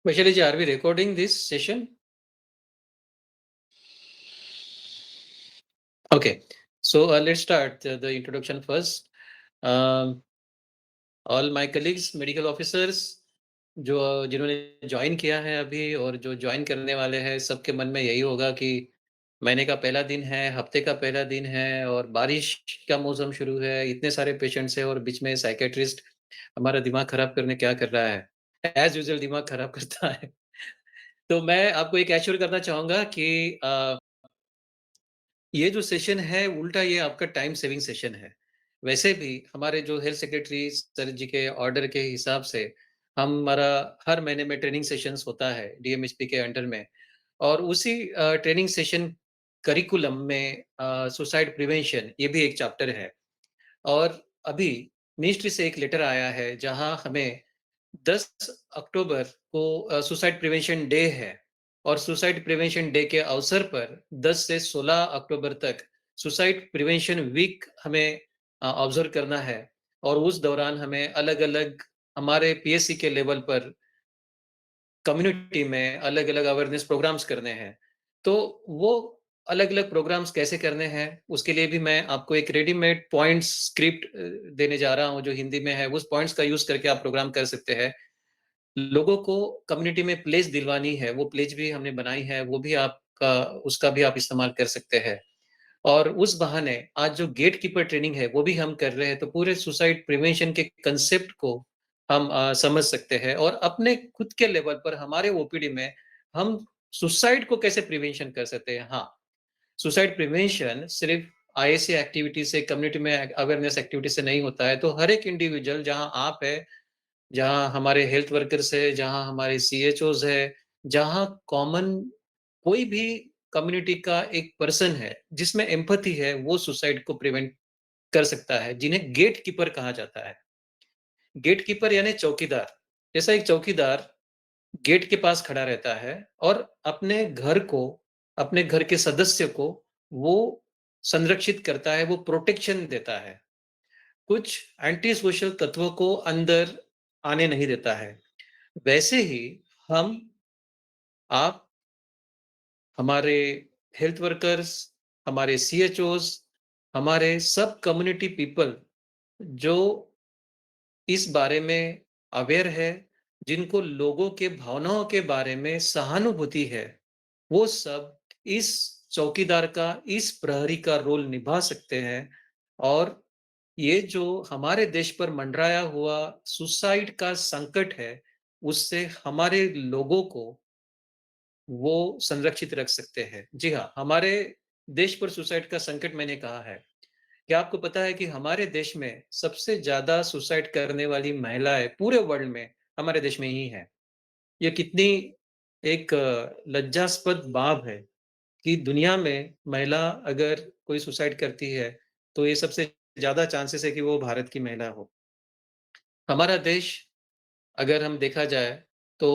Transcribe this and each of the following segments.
Vaishali ji, are we recording this session? Okay, so let's start the introduction first. Um, all my colleagues, medical officers, जो जिन्होंने join किया है अभी और जो ज्वाइन करने वाले हैं, सबके मन में यही होगा कि महीने का पहला दिन है, हफ्ते का पहला दिन है और बारिश का मौसम शुरू है, इतने सारे पेशेंट्स हैं और बीच में साइकियाट्रिस्ट हमारा दिमाग खराब करने क्या कर रहा है? एज़ यूजुअल दिमाग खराब करता है। तो मैं आपको एक एश्योर करना चाहूँगा कि ये जो सेशन है उल्टा ये आपका टाइम सेविंग सेशन है। वैसे भी हमारे जो हेल्थ सेक्रेटरी सर जी के ऑर्डर के हिसाब से हमारा हर महीने में ट्रेनिंग सेशंस होता है डीएमएचपी के अंडर में और उसी ट्रेनिंग सेशन करिकुलम में सुसाइड प्रिवेंशन ये भी एक चैप्टर है। और अभी मिनिस्ट्री से एक लेटर आया है जहां हमें 10 अक्टूबर को सुसाइड प्रिवेंशन डे है और सुसाइड प्रिवेंशन डे के अवसर पर 10 से 16 अक्टूबर तक सुसाइड प्रिवेंशन वीक हमें ऑब्जर्व करना है और उस दौरान हमें अलग-अलग हमारे पीएससी के लेवल पर कम्युनिटी में अलग-अलग अवेयरनेस प्रोग्राम्स करने हैं। तो वो अलग-अलग प्रोग्राम्स कैसे करने हैं, उसके लिए भी मैं आपको एक रेडीमेड पॉइंट्स स्क्रिप्ट देने जा रहा हूँ जो हिंदी में है, उस पॉइंट्स का यूज़ करके आप प्रोग्राम कर सकते हैं। लोगों को कम्युनिटी में प्लेस दिलवानी है, वो प्लेस भी हमने बनाई है, वो भी आपका उसका भी आप इस्तेमाल कर सकते हैं। और उस बहाने आज जो गेट कीपर ट्रेनिंग है, वो भी हम कर रहे हैं, तो पूरे सुसाइड प्रिवेंशन के कांसेप्ट को हम समझ सकते हैं और अपने खुद के लेवल पर हमारे ओपीडी में हम सुसाइड को कैसे प्रिवेंशन कर सकते हैं। हाँ, सुसाइड प्रिवेंशन सिर्फ आईएससी एक्टिविटी से, कम्युनिटी में अवेयरनेस एक्टिविटी से नहीं होता है, तो हर एक इंडिविजुअल जहाँ आप है, जहाँ हमारे हेल्थ वर्कर्स है, जहाँ हमारे सीएचओज़ है, जहाँ कॉमन कोई भी कम्युनिटी का एक पर्सन है, जिसमें एम्पैथी है, वो सुसाइड को प्रिवेंट कर सकता है, जिन्हें गेट कीपर कहा जाता है। गेट कीपर यानी चौकीदार। जैसा एक चौकीदार गेट के पास खड़ा रहता है और अपने घर को, अपने घर के सदस्य को वो संरक्षित करता है, वो प्रोटेक्शन देता है। कुछ एंटी सोशल तत्वों को अंदर आने नहीं देता है। वैसे ही हम आप हमारे हेल्थ वर्कर्स, हमारे सीएचओज़, हमारे सब कम्युनिटी पीपल जो इस बारे में अवेयर है, जिनको लोगों के भावनाओं के बारे में सहानुभूति है, वो सब इस चौकीदार का, इस प्रहरी का रोल निभा सकते हैं और ये जो हमारे देश पर मंडराया हुआ सुसाइड का संकट है, उससे हमारे लोगों को वो संरक्षित रख सकते हैं। जी हाँ, हमारे देश पर सुसाइड का संकट मैंने कहा है। क्या आपको पता है कि हमारे देश में सबसे ज़्यादा सुसाइड करने वाली महिलाएँ पूरे वर्ल्ड में हमारे देश में ही हैं। ये कितनी एक लज्जास्पद बात है कि दुनिया में महिला अगर कोई सुसाइड करती है, तो ये सबसे ज़्यादा चांसेस है कि वो भारत की महिला हो। हमारा देश अगर हम देखा जाए तो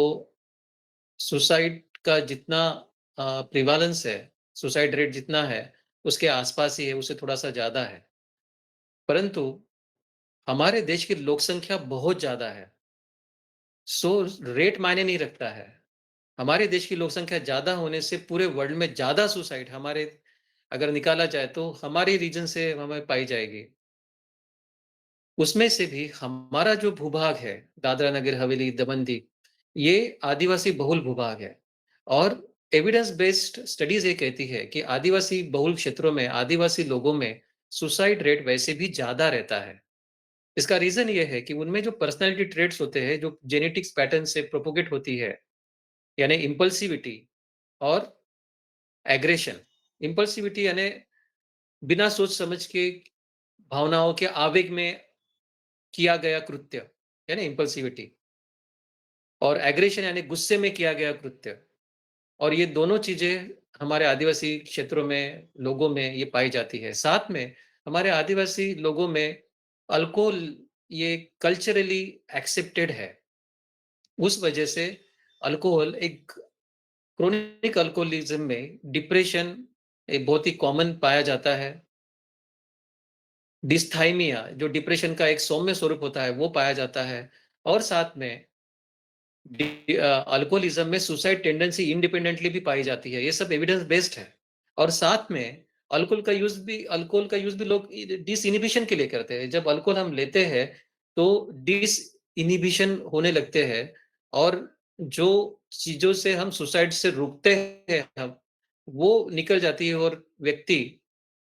सुसाइड का जितना प्रिवालेंस है, सुसाइड रेट जितना है, उसके आस-पास ही है, उससे थोड़ा-सा ज़्यादा है। परंतु हमारे देश की लोक संख्या बहुत ज़्यादा है, सो रेट मायने नहीं रखता है। हमारे देश की लोक संख्या ज़्यादा होने से पूरे वर्ल्ड में ज़्यादा सुसाइड हमारे अगर निकाला जाए तो हमारे रीजन से हमें पाई जाएगी। उसमें से भी हमारा जो भूभाग है, दादरा नगर हवेली, दमन दीव, ये आदिवासी बहुल भूभाग है और एविडेंस बेस्ड स्टडीज़ ये कहती है कि आदिवासी बहुल क्षेत्रों में, आदिवासी लोगों में सुसाइड रेट वैसे भी ज़्यादा रहता है। इसका रीज़न ये है कि उनमें जो पर्सनैलिटी ट्रेट्स होते हैं, जो जेनेटिक्स पैटर्न से प्रोपेगेट होती है, यानी इम्पल्सिविटी और एग्रेशन। इम्पल्सिविटी यानी बिना सोच समझ के भावनाओं के आवेग में किया गया कृत्य, यानी इम्पल्सिविटी, और एग्रेशन यानी गुस्से में किया गया कृत्य। और ये दोनों चीज़ें हमारे आदिवासी क्षेत्रों में, लोगों में ये पाई जाती है। साथ में हमारे आदिवासी लोगों में अल्कोहल ये कल्चरली एक्सेप्टेड है। उस वजह से अल्कोहल एक क्रोनिक अल्कोहलिज़्म में डिप्रेशन एक बहुत ही कॉमन पाया जाता है। डिस्थाइमिया जो डिप्रेशन का एक सौम्य स्वरूप होता है, वो पाया जाता है। और साथ में अल्कोहलिज़्म में सुसाइड टेंडेंसी इंडिपेंडेंटली भी पाई जाती है। ये सब एविडेंस बेस्ड है। और साथ में अल्कोहल का यूज़ भी लोग डिसइन्हिबिशन के लिए करते हैं। जब अल्कोहल हम लेते हैं, तो डिसइन्हिबिशन होने लगते हैं और जो चीज़ों से हम सुसाइड से रुकते हैं हम, वो निकल जाती है और व्यक्ति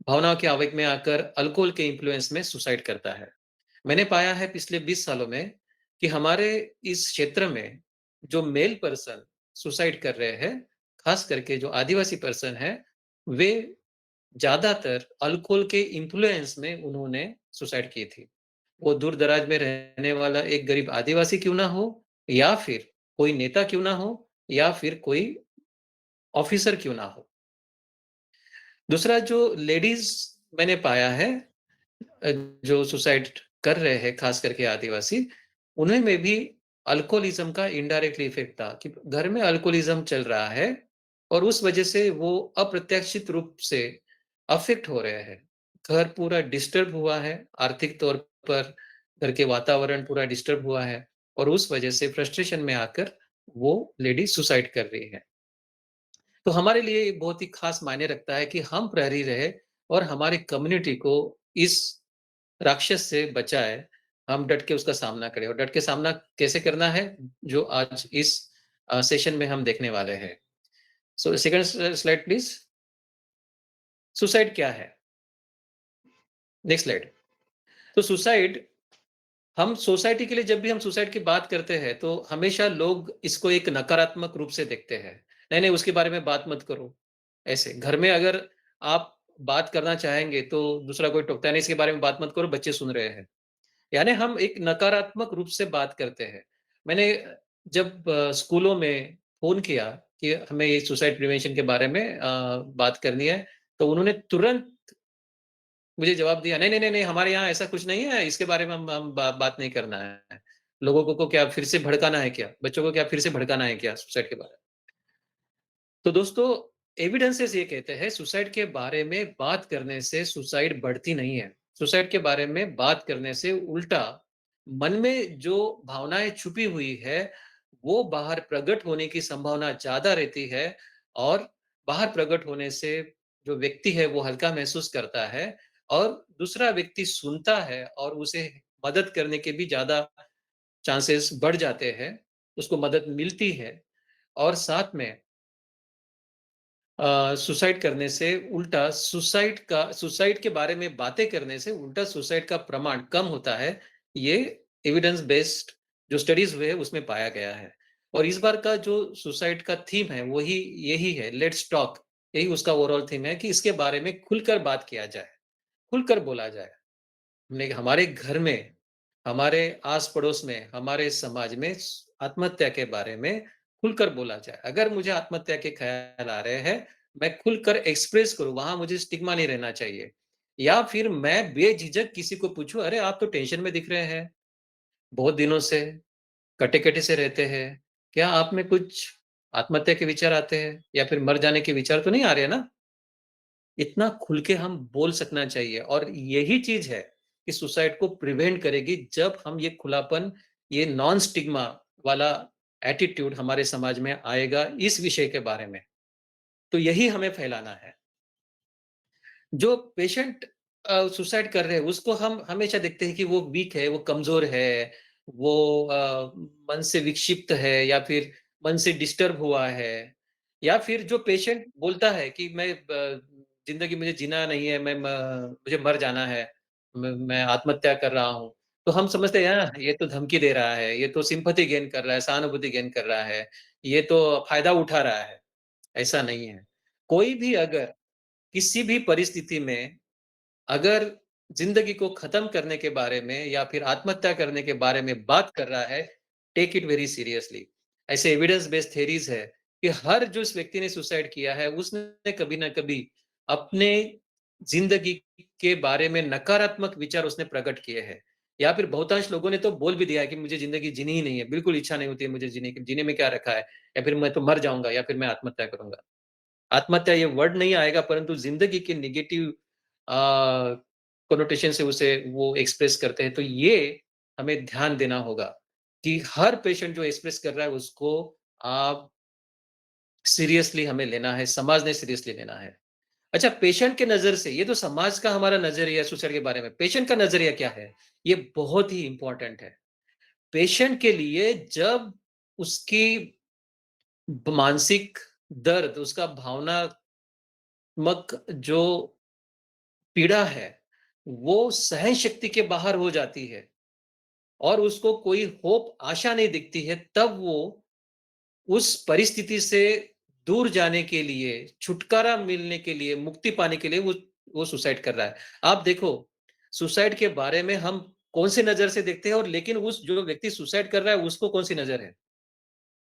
भावनाओं के आवेग में आकर अल्कोहल के इन्फ्लुएंस में सुसाइड करता है। मैंने पाया है पिछले 20 सालों में कि हमारे इस क्षेत्र में जो मेल पर्सन सुसाइड कर रहे हैं, खास करके जो आदिवासी पर्सन हैं, वे ज़्यादातर अल्कोहल के इन्फ्लुएंस में उन्होंने सुसाइड की थी। वो दूर-दराज में रहने वाला एक गरीब आदिवासी क्यों ना हो, या फिर कोई नेता क्यों ना हो, या फिर कोई ऑफिसर क्यों ना हो। दूसरा जो लेडीज़ मैंने पाया है अ, जो सुसाइड कर रहे हैं, खास करके आदिवासी, उन्हीं में भी अल्कोहलिज़्म का इनडायरेक्टली इफ़ेक्ट था कि घर में अल्कोहलिज़्म चल रहा है और उस वजह से वो अप्रत्याशित रूप से अफ़ेक्ट हो रहे हैं। घर पूरा डिस्टर्ब हुआ है, आर्थिक तौर पर घर के वातावरण पूरा डिस्टर्ब हुआ है और उस वजह से फ्रस्ट्रेशन में आकर वो लेडी सुसाइड कर रही है। तो हमारे लिए ये बहुत ही ख़ास मायने रखता है कि हम प्रहरी रहे और हमारी कम्युनिटी को इस राक्षस से बचाए, हम डट के उसका सामना करें और डट के सामना कैसे करना है, जो आज इस सेशन में हम देखने वाले हैं। So second slide please. Suicide क्या है? Next slide. तो सुसाइड हम सोसाइटी के लिए जब भी हम सुसाइड की बात करते हैं, तो हमेशा लोग इसको एक नकारात्मक रूप से देखते हैं। नहीं, नहीं उसके बारे में बात मत करो, ऐसे। घर में अगर आप बात करना चाहेंगे, तो दूसरा कोई टोकता है, नहीं इसके बारे में बात मत करो, बच्चे सुन रहे हैं। यानी हम एक नकारात्मक रूप से बात करते हैं। मैंने जब स्कूलों में फ़ोन किया कि हमें ये सुसाइड प्रिवेंशन के बारे में बात करनी है, तो उन्होंने तुरंत मुझे जवाब दिया, "नहीं, नहीं, नहीं, नहीं, हमारे यहाँ ऐसा कुछ नहीं है, इसके बारे में हम बात नहीं करना है। लोगों को क्या फिर से भड़काना है क्या? बच्चों को क्या फिर से भड़काना है क्या सुसाइड के बारे में?" तो दोस्तों, एविडेंसेस ये कहते हैं सुसाइड के बारे में बात करने से सुसाइड बढ़ती नहीं है। सुसाइड के बारे में बात करने से उल्टा मन में जो भावनाएँ छुपी हुई है, वो बाहर प्रकट होने की संभावना ज़्यादा रहती है और बाहर प्रकट होने से जो व्यक्ति है वो हल्का महसूस करता है और दूसरा व्यक्ति सुनता है और उसे मदद करने के भी ज़्यादा चांसेस बढ़ जाते हैं, उसको मदद मिलती है और साथ में सुसाइड करने से उल्टा सुसाइड के बारे में बातें करने से उल्टा सुसाइड का प्रमाण कम होता है। ये एविडेंस बेस्ड जो स्टडीज़ हुए हैं उसमें पाया गया है। और इस बार का जो सुसाइड का थीम है वही यही है, लेट्स टॉक। यही उसका ओवरऑल थीम है कि इसके बारे में खुलकर बात किया जाए, खुलकर बोला जाए। हमने हमारे घर में, हमारे आस-पड़ोस में, हमारे समाज में आत्महत्या के बारे में खुलकर बोला जाए। अगर मुझे आत्महत्या के ख़्याल आ रहे हैं, मैं खुलकर एक्सप्रेस करूँ, वहाँ मुझे स्टिग्मा नहीं रहना चाहिए। या फिर मैं बेझिझक किसी को पूछूँ, "अरे! आप तो टेंशन में दिख रहे हैं, बहुत दिनों से, कटे-कटे से रहते हैं। क्या आप में कुछ आत्महत्या के विचार आते हैं या फिर मर जाने के विचार तो नहीं आ रहे हैं ना?" इतना खुल के हम बोल सकना चाहिए और यही चीज़ है कि सुसाइड को प्रिवेंट करेगी जब हम ये खुलापन, ये नॉन स्टिग्मा वाला एटीट्यूड हमारे समाज में आएगा इस विषय के बारे में। तो यही हमें फैलाना है। जो पेशेंट सुसाइड कर रहे हैं उसको हम हमेशा देखते हैं कि वो वीक है, वो कमज़ोर है, वो मन से विक्षिप्त है या फिर मन से डिस्टर्ब हुआ है। या फिर जो पेशेंट बोलता है कि ज़िंदगी मुझे जीना नहीं है, मुझे मर जाना है, मैं आत्महत्या कर रहा हूँ। तो हम समझते हैं ये तो धमकी दे रहा है, ये तो सिम्पैथी गेन कर रहा है, सहानुभूति गेन कर रहा है, ये तो फ़ायदा उठा रहा है। ऐसा नहीं है। कोई भी अगर किसी भी परिस्थिति में अगर ज़िंदगी को ख़त्म करने के बारे में या फिर आत्महत्या करने के बारे में बात कर रहा है, टेक इट वेरी सीरियसली। ऐसे एविडेंस बेस्ड थ्योरीज़ है कि हर जो इस व्यक्ति ने सुसाइड किया है, उसने कभी न कभी अपने ज़िंदगी के बारे में नकारात्मक विचार उसने प्रकट किए हैं। या फिर बहुतांश लोगों ने तो बोल भी दिया है कि मुझे ज़िंदगी जीनी ही नहीं है, बिल्कुल इच्छा नहीं होती है मुझे जीने की, जीने में क्या रखा है? या फिर मैं तो मर जाऊँगा या फिर मैं आत्महत्या करूँगा। आत्महत्या ये वर्ड नहीं आएगा परंतु ज़िंदगी के नेगेटिव कनोटेशन से उसे वो एक्सप्रेस करते हैं। तो ये हमें ध्यान देना होगा कि हर पेशेंट जो एक्सप्रेस कर रहा है उसको आप सीरियसली हमें लेना है, समाज ने सीरियसली लेना है। अच्छा पेशेंट के नज़र से ये तो समाज का हमारा नज़रिया सुसाइड के बारे में, पेशेंट का नज़रिया क्या है? ये बहुत ही इम्पोर्टेंट है। पेशेंट के लिए जब उसकी मानसिक दर्द, उसका भावनात्मक जो पीड़ा है, वो सहन शक्ति के बाहर हो जाती है और उसको कोई होप आशा नहीं दिखती है, तब वो उस परिस्थिति से दूर जाने के लिए, छुटकारा मिलने के लिए, मुक्ति पाने के लिए वो सुसाइड कर रहा है। आप देखो, सुसाइड के बारे में हम कौन-सी नज़र से देखते हैं और लेकिन उस जो व्यक्ति सुसाइड कर रहा है, उसको कौन-सी नज़र है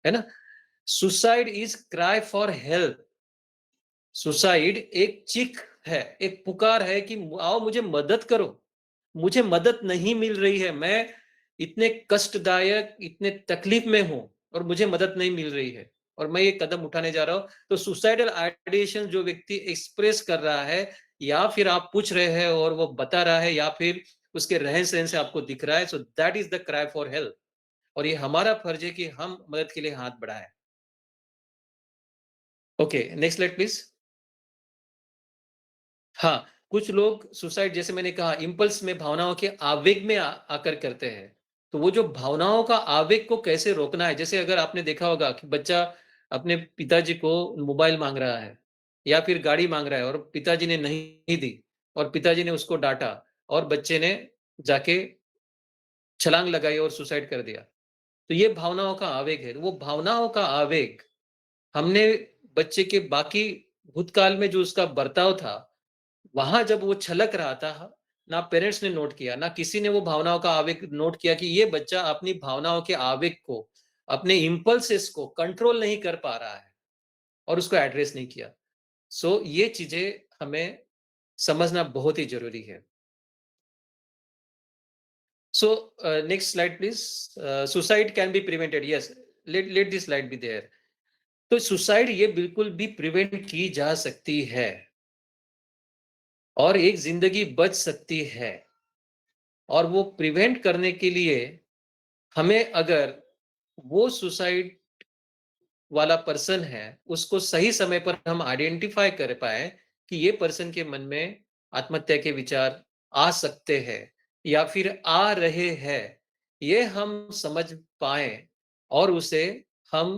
ना? Suicide is cry for help. Suicide एक चीख है, एक पुकार है कि आओ मुझे मदद करो। मुझे मदद नहीं मिल रही है, मैं इतने कष्टदायक, इतने तकलीफ में हूँ और मुझे मदद नहीं मिल रही है और मैं ये कदम उठाने जा रहा हूँ। तो सुसाइडल आइडिएशन जो व्यक्ति एक्सप्रेस कर रहा है या फिर आप पूछ रहे हैं और वो बता रहा है या फिर उसके रहन-सहन से आपको दिख रहा है, so that is the cry for help और ये हमारा फर्ज़ है कि हम मदद के लिए हाथ बढ़ाएँ। Okay, next slide please. हाँ, कुछ लोग सुसाइड जैसे मैंने कहा इम्पल्स में भावनाओं के आवेग में आकर करते हैं। तो वो जो भावनाओं का आवेग को कैसे रोकना है, जैसे अगर आपने देखा होगा कि बच्चा अपने पिताजी को मोबाइल माँग रहा है या फिर गाड़ी माँग रहा है और पिताजी ने नहीं दी और पिताजी ने उसको डाँटा और बच्चे ने जाके छलांग लगाई और सुसाइड कर दिया। तो ये भावनाओं का आवेग है। वो भावनाओं का आवेग हमने बच्चे के बाकी भूतकाल में जो उसका बर्ताव था वहाँ जब वो छलक रहा था, ना पेरेंट्स ने नोट किया, ना किसी ने वो भावनाओं का आवेग नोट किया कि ये बच्चा अपनी भावनाओं के आवेग को, अपने इम्पल्सेस को कंट्रोल नहीं कर पा रहा है और उसको एड्रेस नहीं किया। सो ये चीज़ें हमें समझना बहुत ही ज़रूरी है। So next slide please. Suicide can be prevented, yes, let let this slide be there. तो सुसाइड ये बिल्कुल भी प्रिवेंट की जा सकती है और एक ज़िंदगी बच सकती है और वो प्रिवेंट करने के लिए हमें अगर वो सुसाइड वाला पर्सन है, उसको सही समय पर हम आइडेंटिफ़ाई कर पाएँ कि ये पर्सन के मन में आत्महत्या के विचार आ सकते हैं या फिर आ रहे हैं, ये हम समझ पाएँ और उसे हम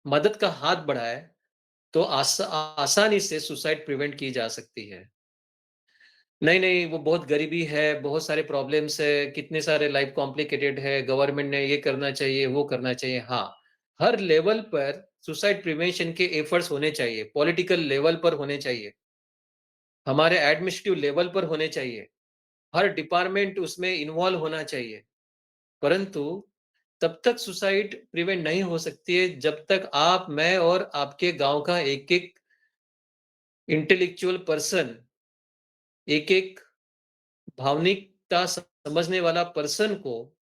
मदद का हाथ बढ़ाएँ, तो आसानी से सुसाइड प्रिवेंट की जा सकती है। नहीं, नहीं, वो बहुत गरीबी है, बहुत सारे प्रॉब्लम्स है, कितने सारे लाइफ कॉम्प्लिकेटेड है, गवर्नमेंट ने ये करना चाहिए, वो करना चाहिए। हाँ, हर लेवल पर सुसाइड प्रिवेंशन के एफर्ट्स होने चाहिए, पॉलिटिकल लेवल पर होने चाहिए, हमारे एडमिनिस्ट्रेटिव लेवल पर होने चाहिए, हर डिपार्टमेंट उसमें इन्वॉल्व होना चाहिए। परंतु तब तक सुसाइड प्रिवेंट नहीं हो सकती है, जब तक आप, मैं और आपके गाँव का एक-एक इंटेलेक्चुअल पर्सन, एक-एक भावनिकता समझने वाला पर्सन को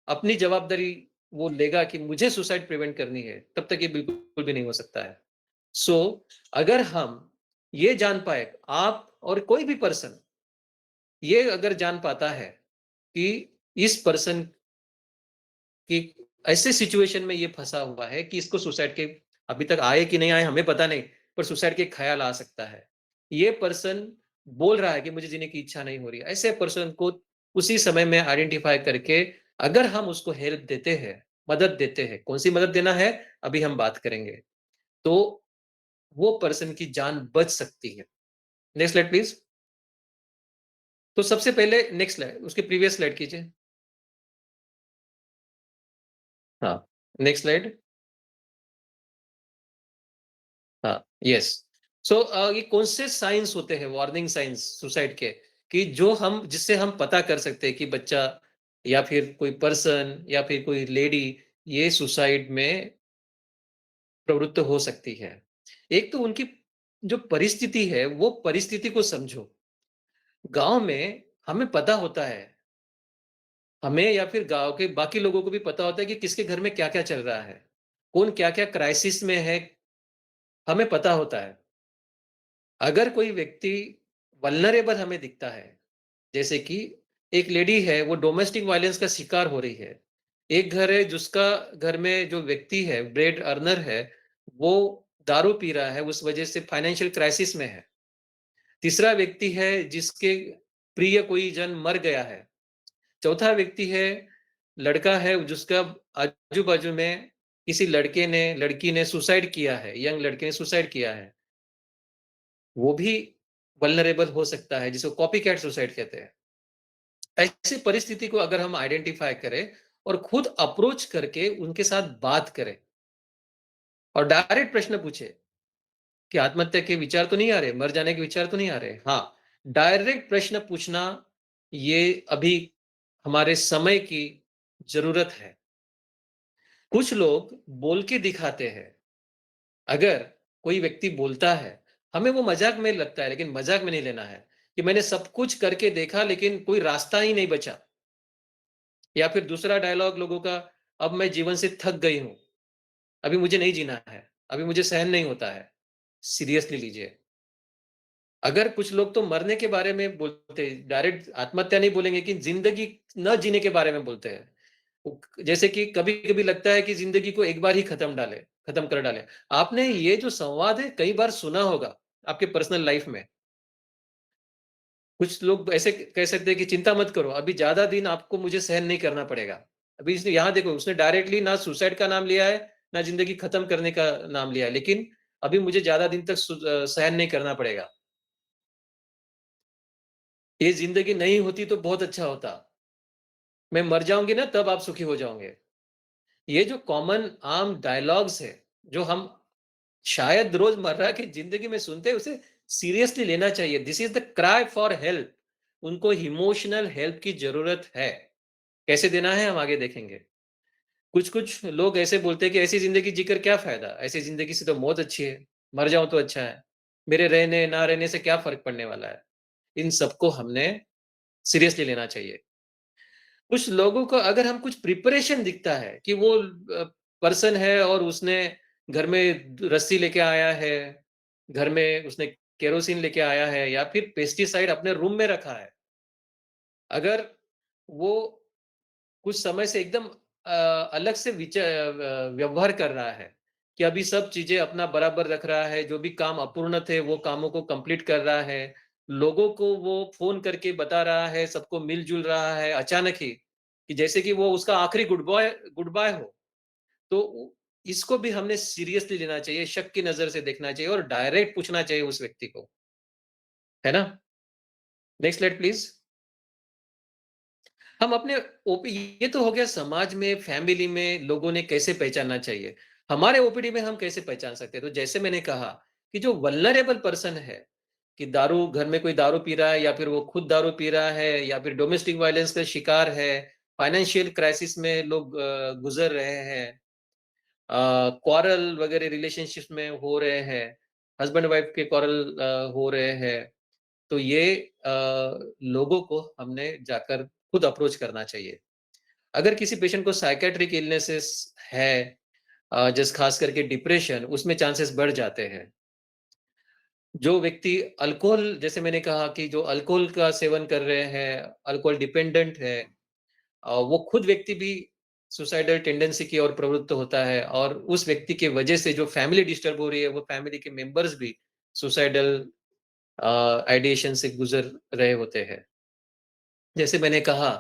अपनी जवाबदारी वो लेगा कि मुझे सुसाइड प्रिवेंट करनी है, तब तक ये बिल्कुल भी नहीं हो सकता है। सो अगर हम ये जान पाए, आप और कोई भी पर्सन ये अगर जान पाता है कि इस पर्सन कि ऐसे सिचुएशन में ये फँसा हुआ है कि इसको सुसाइड के अभी तक आए कि नहीं आए हमें पता नहीं, पर सुसाइड के ख़्याल आ सकता है। ये पर्सन बोल रहा है कि मुझे जीने की इच्छा नहीं हो रही है। ऐसे पर्सन को उसी समय में आइडेंटिफ़ाई करके अगर हम उसको हेल्प देते हैं, मदद देते हैं, कौन-सी मदद देना है, अभी हम बात करेंगे। तो वो पर्सन की जान बच सकती है। Next slide please. तो सबसे पहले नेक्स्ट स्लाइड, उसके प्रीवियस स्लाइड कीजिए। हाँ, नेक्स्ट स्लाइड। हाँ, यस। सो ये कौन से साइन्स होते हैं, वार्निंग साइन्स सुसाइड के, कि जो हम जिससे हम पता कर सकते हैं कि बच्चा या फिर कोई पर्सन या फिर कोई लेडी ये सुसाइड में प्रवृत्त हो सकती है। एक तो उनकी जो परिस्थिति है, वो परिस्थिति को समझो। गाँव में हमें पता होता है, हमें या फिर गाँव के बाकी लोगों को भी पता होता है कि किसके घर में क्या-क्या चल रहा है, कौन क्या-क्या क्राइसिस में है, हमें पता होता है। अगर कोई व्यक्ति वल्नरेबल हमें दिखता है, जैसे कि एक लेडी है, वो डोमेस्टिक वायलेंस का शिकार हो रही है। एक घर है जिसका घर में जो व्यक्ति है, ब्रेड अर्नर है, वो दारू पी रहा है, उस वजह से फाइनेंशियल क्राइसिस में है। तीसरा व्यक्ति है जिसके प्रिय कोई जन मर गया है। चौथा व्यक्ति है, लड़का है जिसका आजू-बाजू में किसी लड़के ने लड़की ने सुसाइड किया है, यंग लड़के ने सुसाइड किया है। वो भी वल्नरेबल हो सकता है, जिसको कॉपीकैट सुसाइड कहते हैं। ऐसी परिस्थिति को अगर हम आइडेंटिफ़ाई करें और खुद अप्रोच करके उनके साथ बात करें और डायरेक्ट प्रश्न पूछें कि आत्महत्या के विचार तो नहीं आ रहे, मर जाने के विचार तो नहीं आ रहे? हाँ, डायरेक्ट प्रश्न पूछना ये अभी हमारे समय की ज़रूरत है। कुछ लोग बोल के दिखाते हैं। अगर कोई व्यक्ति बोलता है, हमें वो मज़ाक में लगता है, लेकिन मज़ाक में नहीं लेना है, कि मैंने सब कुछ करके देखा लेकिन कोई रास्ता ही नहीं बचा। या फिर दूसरा डायलॉग लोगों का, अब मैं जीवन से थक गई हूँ, अभी मुझे नहीं जीना है, अभी मुझे सहन नहीं होता है। सीरियसली लीजिए। अगर कुछ लोग तो मरने के बारे में बोलते हैं, डायरेक्ट आत्महत्या नहीं बोलेंगे कि ज़िंदगी ना जीने के बारे में बोलते हैं। जैसे कि कभी-कभी लगता है कि ज़िंदगी को एक बार ही खत्म कर डालें। आपने ये जो संवाद है कई बार सुना होगा आपके पर्सनल लाइफ़ में। कुछ लोग ऐसे कह सकते हैं कि चिंता मत करो, अभी ज़्यादा दिन आपको मुझे सहन नहीं करना पड़ेगा। अभी इसने यहाँ देखो, उसने डायरेक्टली ना सुसाइड का नाम लिया है, ना ज़िंदगी खत्म करने का नाम लिया है, लेकिन अभी मुझे ज़्यादा दिन तक सहन नहीं करना पड़ेगा। ये ज़िंदगी नहीं होती तो बहुत अच्छा होता। मैं मर जाऊँगी ना तब आप सुखी हो जाओगे। ये जो कॉमन आम डायलॉग्स है, जो हम शायद रोज़मर्रा की ज़िंदगी में सुनते हैं, उसे सीरियसली लेना चाहिए। This is the cry for help. उनको इमोशनल हेल्प की ज़रूरत है। कैसे देना है हम आगे देखेंगे। कुछ-कुछ लोग ऐसे बोलते हैं कि ऐसी ज़िंदगी जीकर क्या फ़ायदा? ऐसी ज़िंदगी से तो मौत अच्छी है, मर जाऊँ तो अच्छा है। मेरे रहने ना रहने से क्या फ़र्क पड़ने वाला है? इन सबको हमने सीरियसली लेना चाहिए। कुछ लोगों को अगर हम कुछ प्रिपरेशन दिखता है कि वो पर्सन है और उसने घर में रस्सी लेके आया है, घर में उसने केरोसिन लेके आया है या फिर पेस्टिसाइड अपने रूम में रखा है। अगर वो कुछ समय से एकदम अलग से व्यवहार कर रहा है कि अभी सब चीज़ें अपना बराबर रख रहा है, जो भी काम अपूर्ण थे वो कामों को कंप्लीट कर रहा है, लोगों को वो फ़ोन करके बता रहा है, सबको मिल-जुल रहा है अचानक ही, कि जैसे कि वो उसका आखिरी गुड बाय हो। तो उ इसको भी हमने सीरियसली लेना चाहिए, शक की नज़र से देखना चाहिए और डायरेक्ट पूछना चाहिए उस व्यक्ति को, है ना? Next slide please. हम अपने ओपी ये तो हो गया समाज में, फैमिली में लोगों ने कैसे पहचानना चाहिए। हमारे ओपीडी में हम कैसे पहचान सकते हैं? तो जैसे मैंने कहा कि जो वल्नरेबल पर्सन है, कि दारू घर में कोई दारू पी रहा है या फिर वो खुद दारू पी रहा है या फिर डोमेस्टिक वायलेंस का शिकार है, फाइनेंशियल क्राइसिस में लोग गुज़र रहे हैं, क्वारल वगैरह रिलेशनशिप्स में हो रहे हैं, हस्बैंड वाइफ के क्वारल हो रहे हैं। तो ये अ, लोगों को हमने जाकर खुद अप्रोच करना चाहिए। अगर किसी पेशेंट को साइकियाट्रिक इलनेसेस है, जैसे खास करके डिप्रेशन, उसमें चांसेस बढ़ जाते हैं। जो व्यक्ति अल्कोहल, जैसे मैंने कहा कि जो अल्कोहल का सेवन कर रहे हैं, अल्कोहल डिपेंडेंट है, वो खुद व्यक्ति भी सुसाइडल टेंडेंसी की ओर प्रवृत्त होता है और उस व्यक्ति की वजह से जो फैमिली डिस्टर्ब हो रही है, वो फैमिली के मेंबर्स भी सुसाइडल आइडिएशन से गुजर रहे होते हैं। जैसे मैंने कहा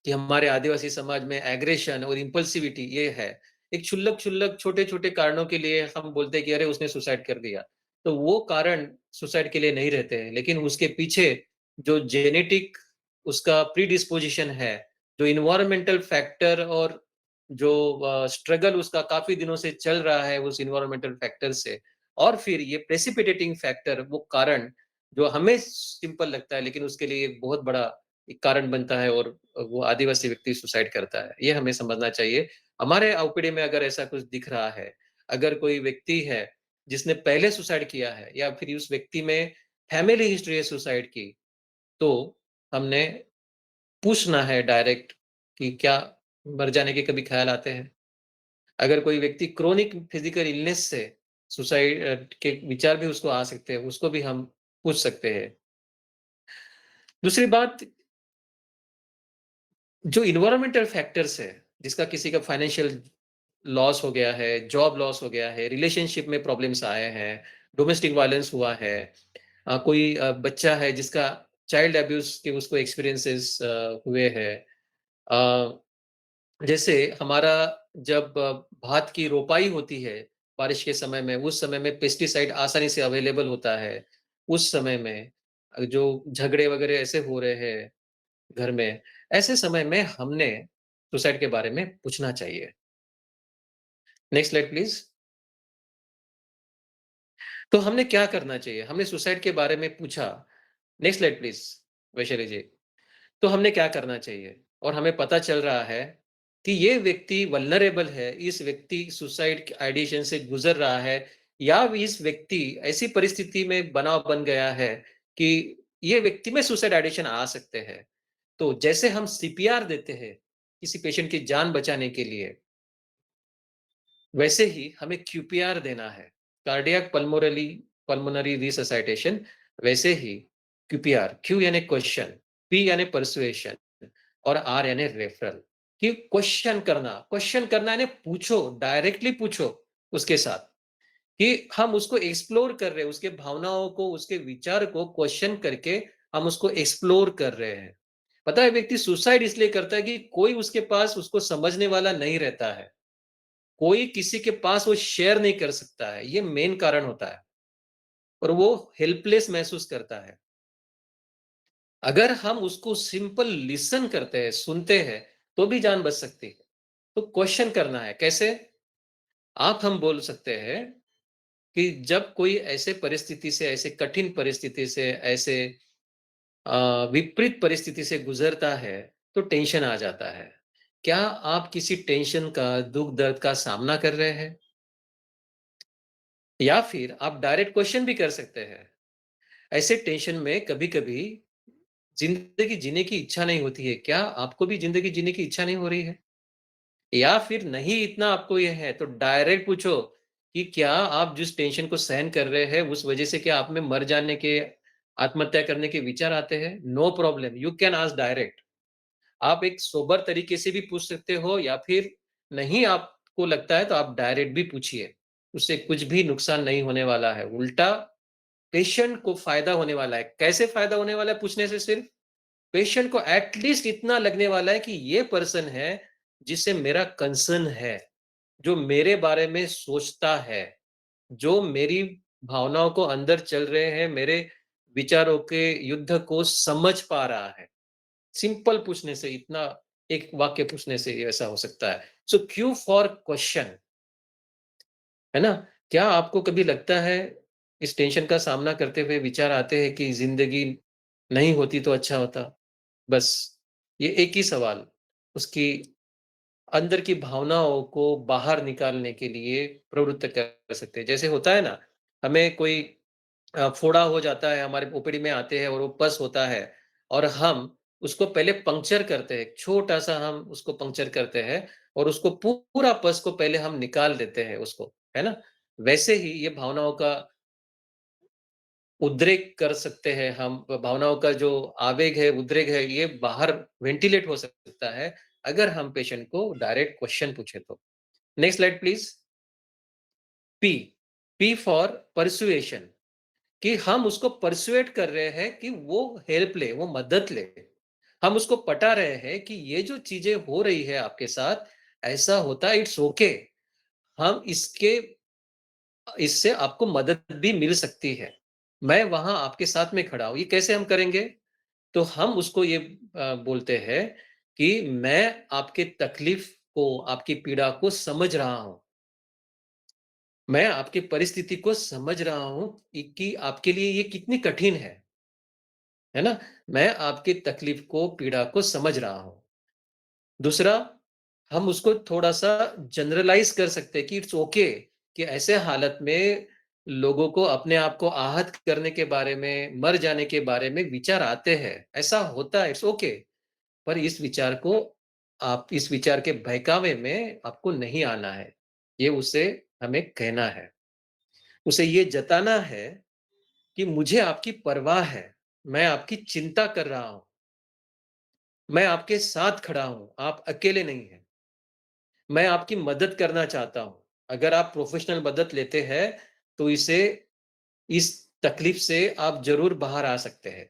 कि हमारे आदिवासी समाज में एग्रेशन और इम्पल्सिविटी ये है। एक क्षुल्लक-क्षुल्लक, छोटे-छोटे कारणों के लिए हम बोलते हैं कि अरे उसने सुसाइड कर दिया। तो वो कारण सुसाइड के लिए नहीं रहते हैं, लेकिन उसके पीछे जो जेनेटिक उसका प्रीडिस्पोज़िशन है, जो एनवायरमेंटल फैक्टर और जो स्ट्रगल उसका काफ़ी दिनों से चल रहा है उस एनवायरमेंटल फैक्टर से और फिर ये प्रेसिपिटेटिंग फैक्टर वो कारण जो हमें सिंपल लगता है, लेकिन उसके लिए एक बहुत बड़ा एक कारण बनता है और वो आदिवासी व्यक्ति सुसाइड करता है। ये हमें समझना चाहिए। हमारे ओपीडी में अगर ऐसा कुछ दिख रहा है, अगर कोई व्यक्ति है जिसने पहले सुसाइड किया है या फिर उस व्यक्ति में फैमिली हिस्ट्री है सुसाइड की, तो हमने पूछना है डायरेक्ट कि क्या मर जाने के कभी ख़्याल आते हैं? अगर कोई व्यक्ति क्रोनिक फिज़िकल इलनेस से सुसाइड के विचार भी उसको आ सकते हैं, उसको भी हम पूछ सकते हैं। दूसरी बात जो एनवायरमेंटल फैक्टर्स है, जिसका किसी का फाइनेंशियल लॉस हो गया है, जॉब लॉस हो गया है, रिलेशनशिप में प्रॉब्लम्स आए हैं, डोमेस्टिक वायलेंस हुआ है, कोई बच्चा है जिसका चाइल्ड अब्यूज़ के उसको एक्सपीरियंसेस हुए हैं। अ, जैसे हमारा जब भात की रोपाई होती है, बारिश के समय में, उस समय में पेस्टिसाइड आसानी से अवेलेबल होता है। उस समय में जो झगड़े वगैरह ऐसे हो रहे हैं घर में, ऐसे समय में हमने सुसाइड के बारे में पूछना चाहिए। Next slide please. तो हमने क्या करना चाहिए? हमने सुसाइड के बारे में पूछा। नेक्स्ट स्लाइड प्लीज़, वैशाली जी। तो हमने क्या करना चाहिए? और हमें पता चल रहा है कि ये व्यक्ति वल्नरेबल है, इस व्यक्ति सुसाइड के आइडिएशन से गुज़र रहा है या इस व्यक्ति ऐसी परिस्थिति में बन गया है कि ये व्यक्ति में सुसाइड आइडिएशन आ सकते हैं। तो जैसे हम सीपीआर देते हैं, किसी पेशेंट की जान बचाने के लिए, वैसे ही हमें क्यूपीआर देना है, कार्डियक पल्मोनरी रिससाइटेशन वैसे ही क्यूपीआर, क्यू यानी क्वेश्चन, पी यानी पर्सुएशन और आर यानी रेफरल कि क्वेश्चन करना यानी पूछो, डायरेक्टली पूछो उसके साथ कि हम उसको एक्सप्लोर कर रहे हैं, उसके भावनाओं को, उसके विचार को क्वेश्चन करके हम उसको एक्सप्लोर कर रहे हैं। पता है व्यक्ति सुसाइड इसलिए करता है कि कोई उसके पास उसको समझने वाला नहीं रहता है। कोई किसी के पास वो शेयर नहीं कर सकता है, ये मेन कारण होता है और वो हेल्पलेस महसूस करता है। अगर हम उसको सिंपल लिसन करते हैं, सुनते हैं, तो भी जान बच सकती है। तो क्वेश्चन करना है, कैसे? आप हम बोल सकते हैं कि जब कोई ऐसे परिस्थिति से, ऐसे कठिन परिस्थिति से, ऐसे विपरीत परिस्थिति से गुज़रता है, तो टेंशन आ जाता है। क्या आप किसी टेंशन का, दुःख-दर्द का सामना कर रहे हैं? या फिर आप डायरेक्ट क्वेश्चन भी कर सकते हैं। ऐसे टेंशन में कभी-कभी ज़िंदगी जीने की इच्छा नहीं होती है। क्या आपको भी ज़िंदगी जीने की इच्छा नहीं हो रही है? या फिर नहीं इतना आपको ये है, तो डायरेक्ट पूछो कि क्या आप जिस टेंशन को सहन कर रहे हैं, उस वज़ह से क्या आप में मर जाने के, आत्महत्या करने के विचार आते हैं? No problem, you can ask direct. आप एक सोबर तरीके से भी पूछ सकते हो या फिर नहीं आपको लगता है, तो आप डायरेक्ट भी पूछिए। उससे कुछ भी नुकसान नहीं होने वाला है। उल्टा पेशेंट को फ़ायदा होने वाला है। कैसे फ़ायदा होने वाला है पूछने से सिर्फ? पेशेंट को एट लीस्ट इतना लगने वाला है कि ये पर्सन है जिससे मेरा कंसर्न है, जो मेरे बारे में सोचता है, जो मेरी भावनाओं को अंदर चल रहे हैं, मेरे विचारों के युद्ध को समझ पा रहा है। सिंपल पूछने से इतना एक वाक्य पूछने से ये ऐसा हो सकता है। सो क्यू फॉर क्वेश्चन, है ना? क्या आपको कभी लगता है इस टेंशन का सामना करते हुए विचार आते हैं कि ज़िंदगी नहीं होती तो अच्छा होता? बस ये एक ही सवाल उसकी अंदर की भावनाओं को बाहर निकालने के लिए प्रवृत्त कर सकते हैं। जैसे होता है ना, हमें कोई फोड़ा हो जाता है, हमारे ओपीडी में आते हैं और वो पस होता है और हम उसको पहले पंक्चर करते हैं, छोटा-सा हम उसको पंक्चर करते हैं और उसको पूरा पस को पहले हम निकाल देते हैं उसको, है ना? वैसे ही ये भावनाओं का उद्रेक कर सकते हैं हम, भावनाओं का जो आवेग है, उद्रेक है, ये बाहर वेंटिलेट हो सकता है, अगर हम पेशेंट को डायरेक्ट क्वेश्चन पूछे तो। Next slide please. P, P for persuasion कि हम उसको पर्सुएट कर रहे हैं कि वो हेल्प ले, वो मदद ले। हम उसको पटा रहे हैं कि ये जो चीज़ें हो रही है आपके साथ, ऐसा होता है, इट्स ओके। हम इसके इससे आपको मदद भी मिल सकती है। मैं वहाँ आपके साथ में खड़ा हूँ। ये कैसे हम करेंगे? तो हम उसको ये बोलते हैं कि मैं आपके तकलीफ को, आपकी पीड़ा को समझ रहा हूँ। मैं आपकी परिस्थिति को समझ रहा हूँ कि आपके लिए ये कितनी कठिन है ना? मैं आपकी तकलीफ को, पीड़ा को समझ रहा हूँ। दूसरा, हम उसको थोड़ा-सा जनरलाइज़ कर सकते हैं कि इट्स ओके कि ऐसे हालत में लोगों को अपने आप को आहत करने के बारे में, मर जाने के बारे में विचार आते हैं। ऐसा होता है, इट्स ओके। पर इस विचार के बहकावे में आपको नहीं आना है। ये उसे हमें कहना है। उसे ये जताना है कि मुझे आपकी परवाह है। मैं आपकी चिंता कर रहा हूँ। मैं आपके साथ खड़ा हूँ। आप अकेले नहीं हैं। मैं आपकी मदद करना चाहता हूँ। अगर आप प्रोफ़ेशनल मदद लेते हैं, तो इस तकलीफ से आप ज़रूर बाहर आ सकते हैं।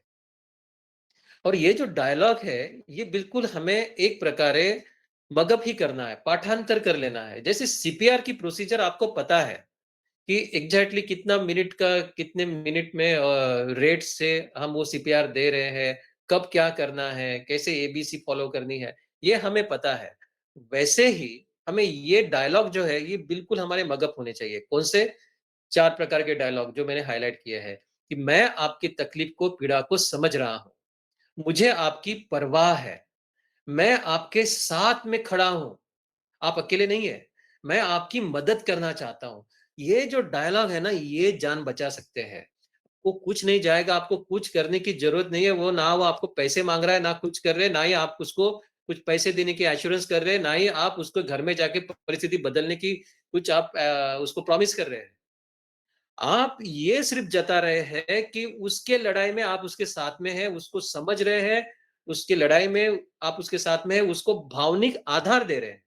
और ये जो डायलॉग है, ये बिल्कुल हमें एक प्रकारे मगअप ही करना है, पाठांतर कर लेना है। जैसे सीपीआर की प्रोसीजर आपको पता है कि एग्ज़ैक्टली कितने मिनट में रेट से हम वो सीपीआर दे रहे हैं, कब क्या करना है, कैसे एबीसी फ़ॉलो करनी है, ये हमें पता है। वैसे ही हमें ये डायलॉग जो है, ये बिल्कुल हमारे मगअप होने चाहिए। कौन से? 4 प्रकार के डायलॉग जो मैंने हाइलाइट किए हैं कि मैं आपकी तकलीफ को, पीड़ा को समझ रहा हूँ। मुझे आपकी परवाह है। मैं आपके साथ में खड़ा हूँ। आप अकेले नहीं हैं। मैं आपकी मदद करना चाहता हूँ। ये जो डायलॉग है ना, ये जान बचा सकते हैं। वो कुछ नहीं जाएगा, आपको कुछ करने की ज़रूरत नहीं है। वो आपको पैसे माँग रहा है, ना कुछ कर रहे हैं, ना ही आप उसको कुछ पैसे देने की एश्योरेंस कर रहे हैं, ना ही आप उसको घर में जाके परिस्थिति बदलने की कुछ आप उसको प्रॉमिस कर रहे हैं। आप ये सिर्फ़ जता रहे हैं कि उसके लड़ाई में आप उसके साथ में हैं, उसको समझ रहे हैं, उसकी लड़ाई में आप उसके साथ में हैं, उसको भावनिक आधार दे रहे हैं।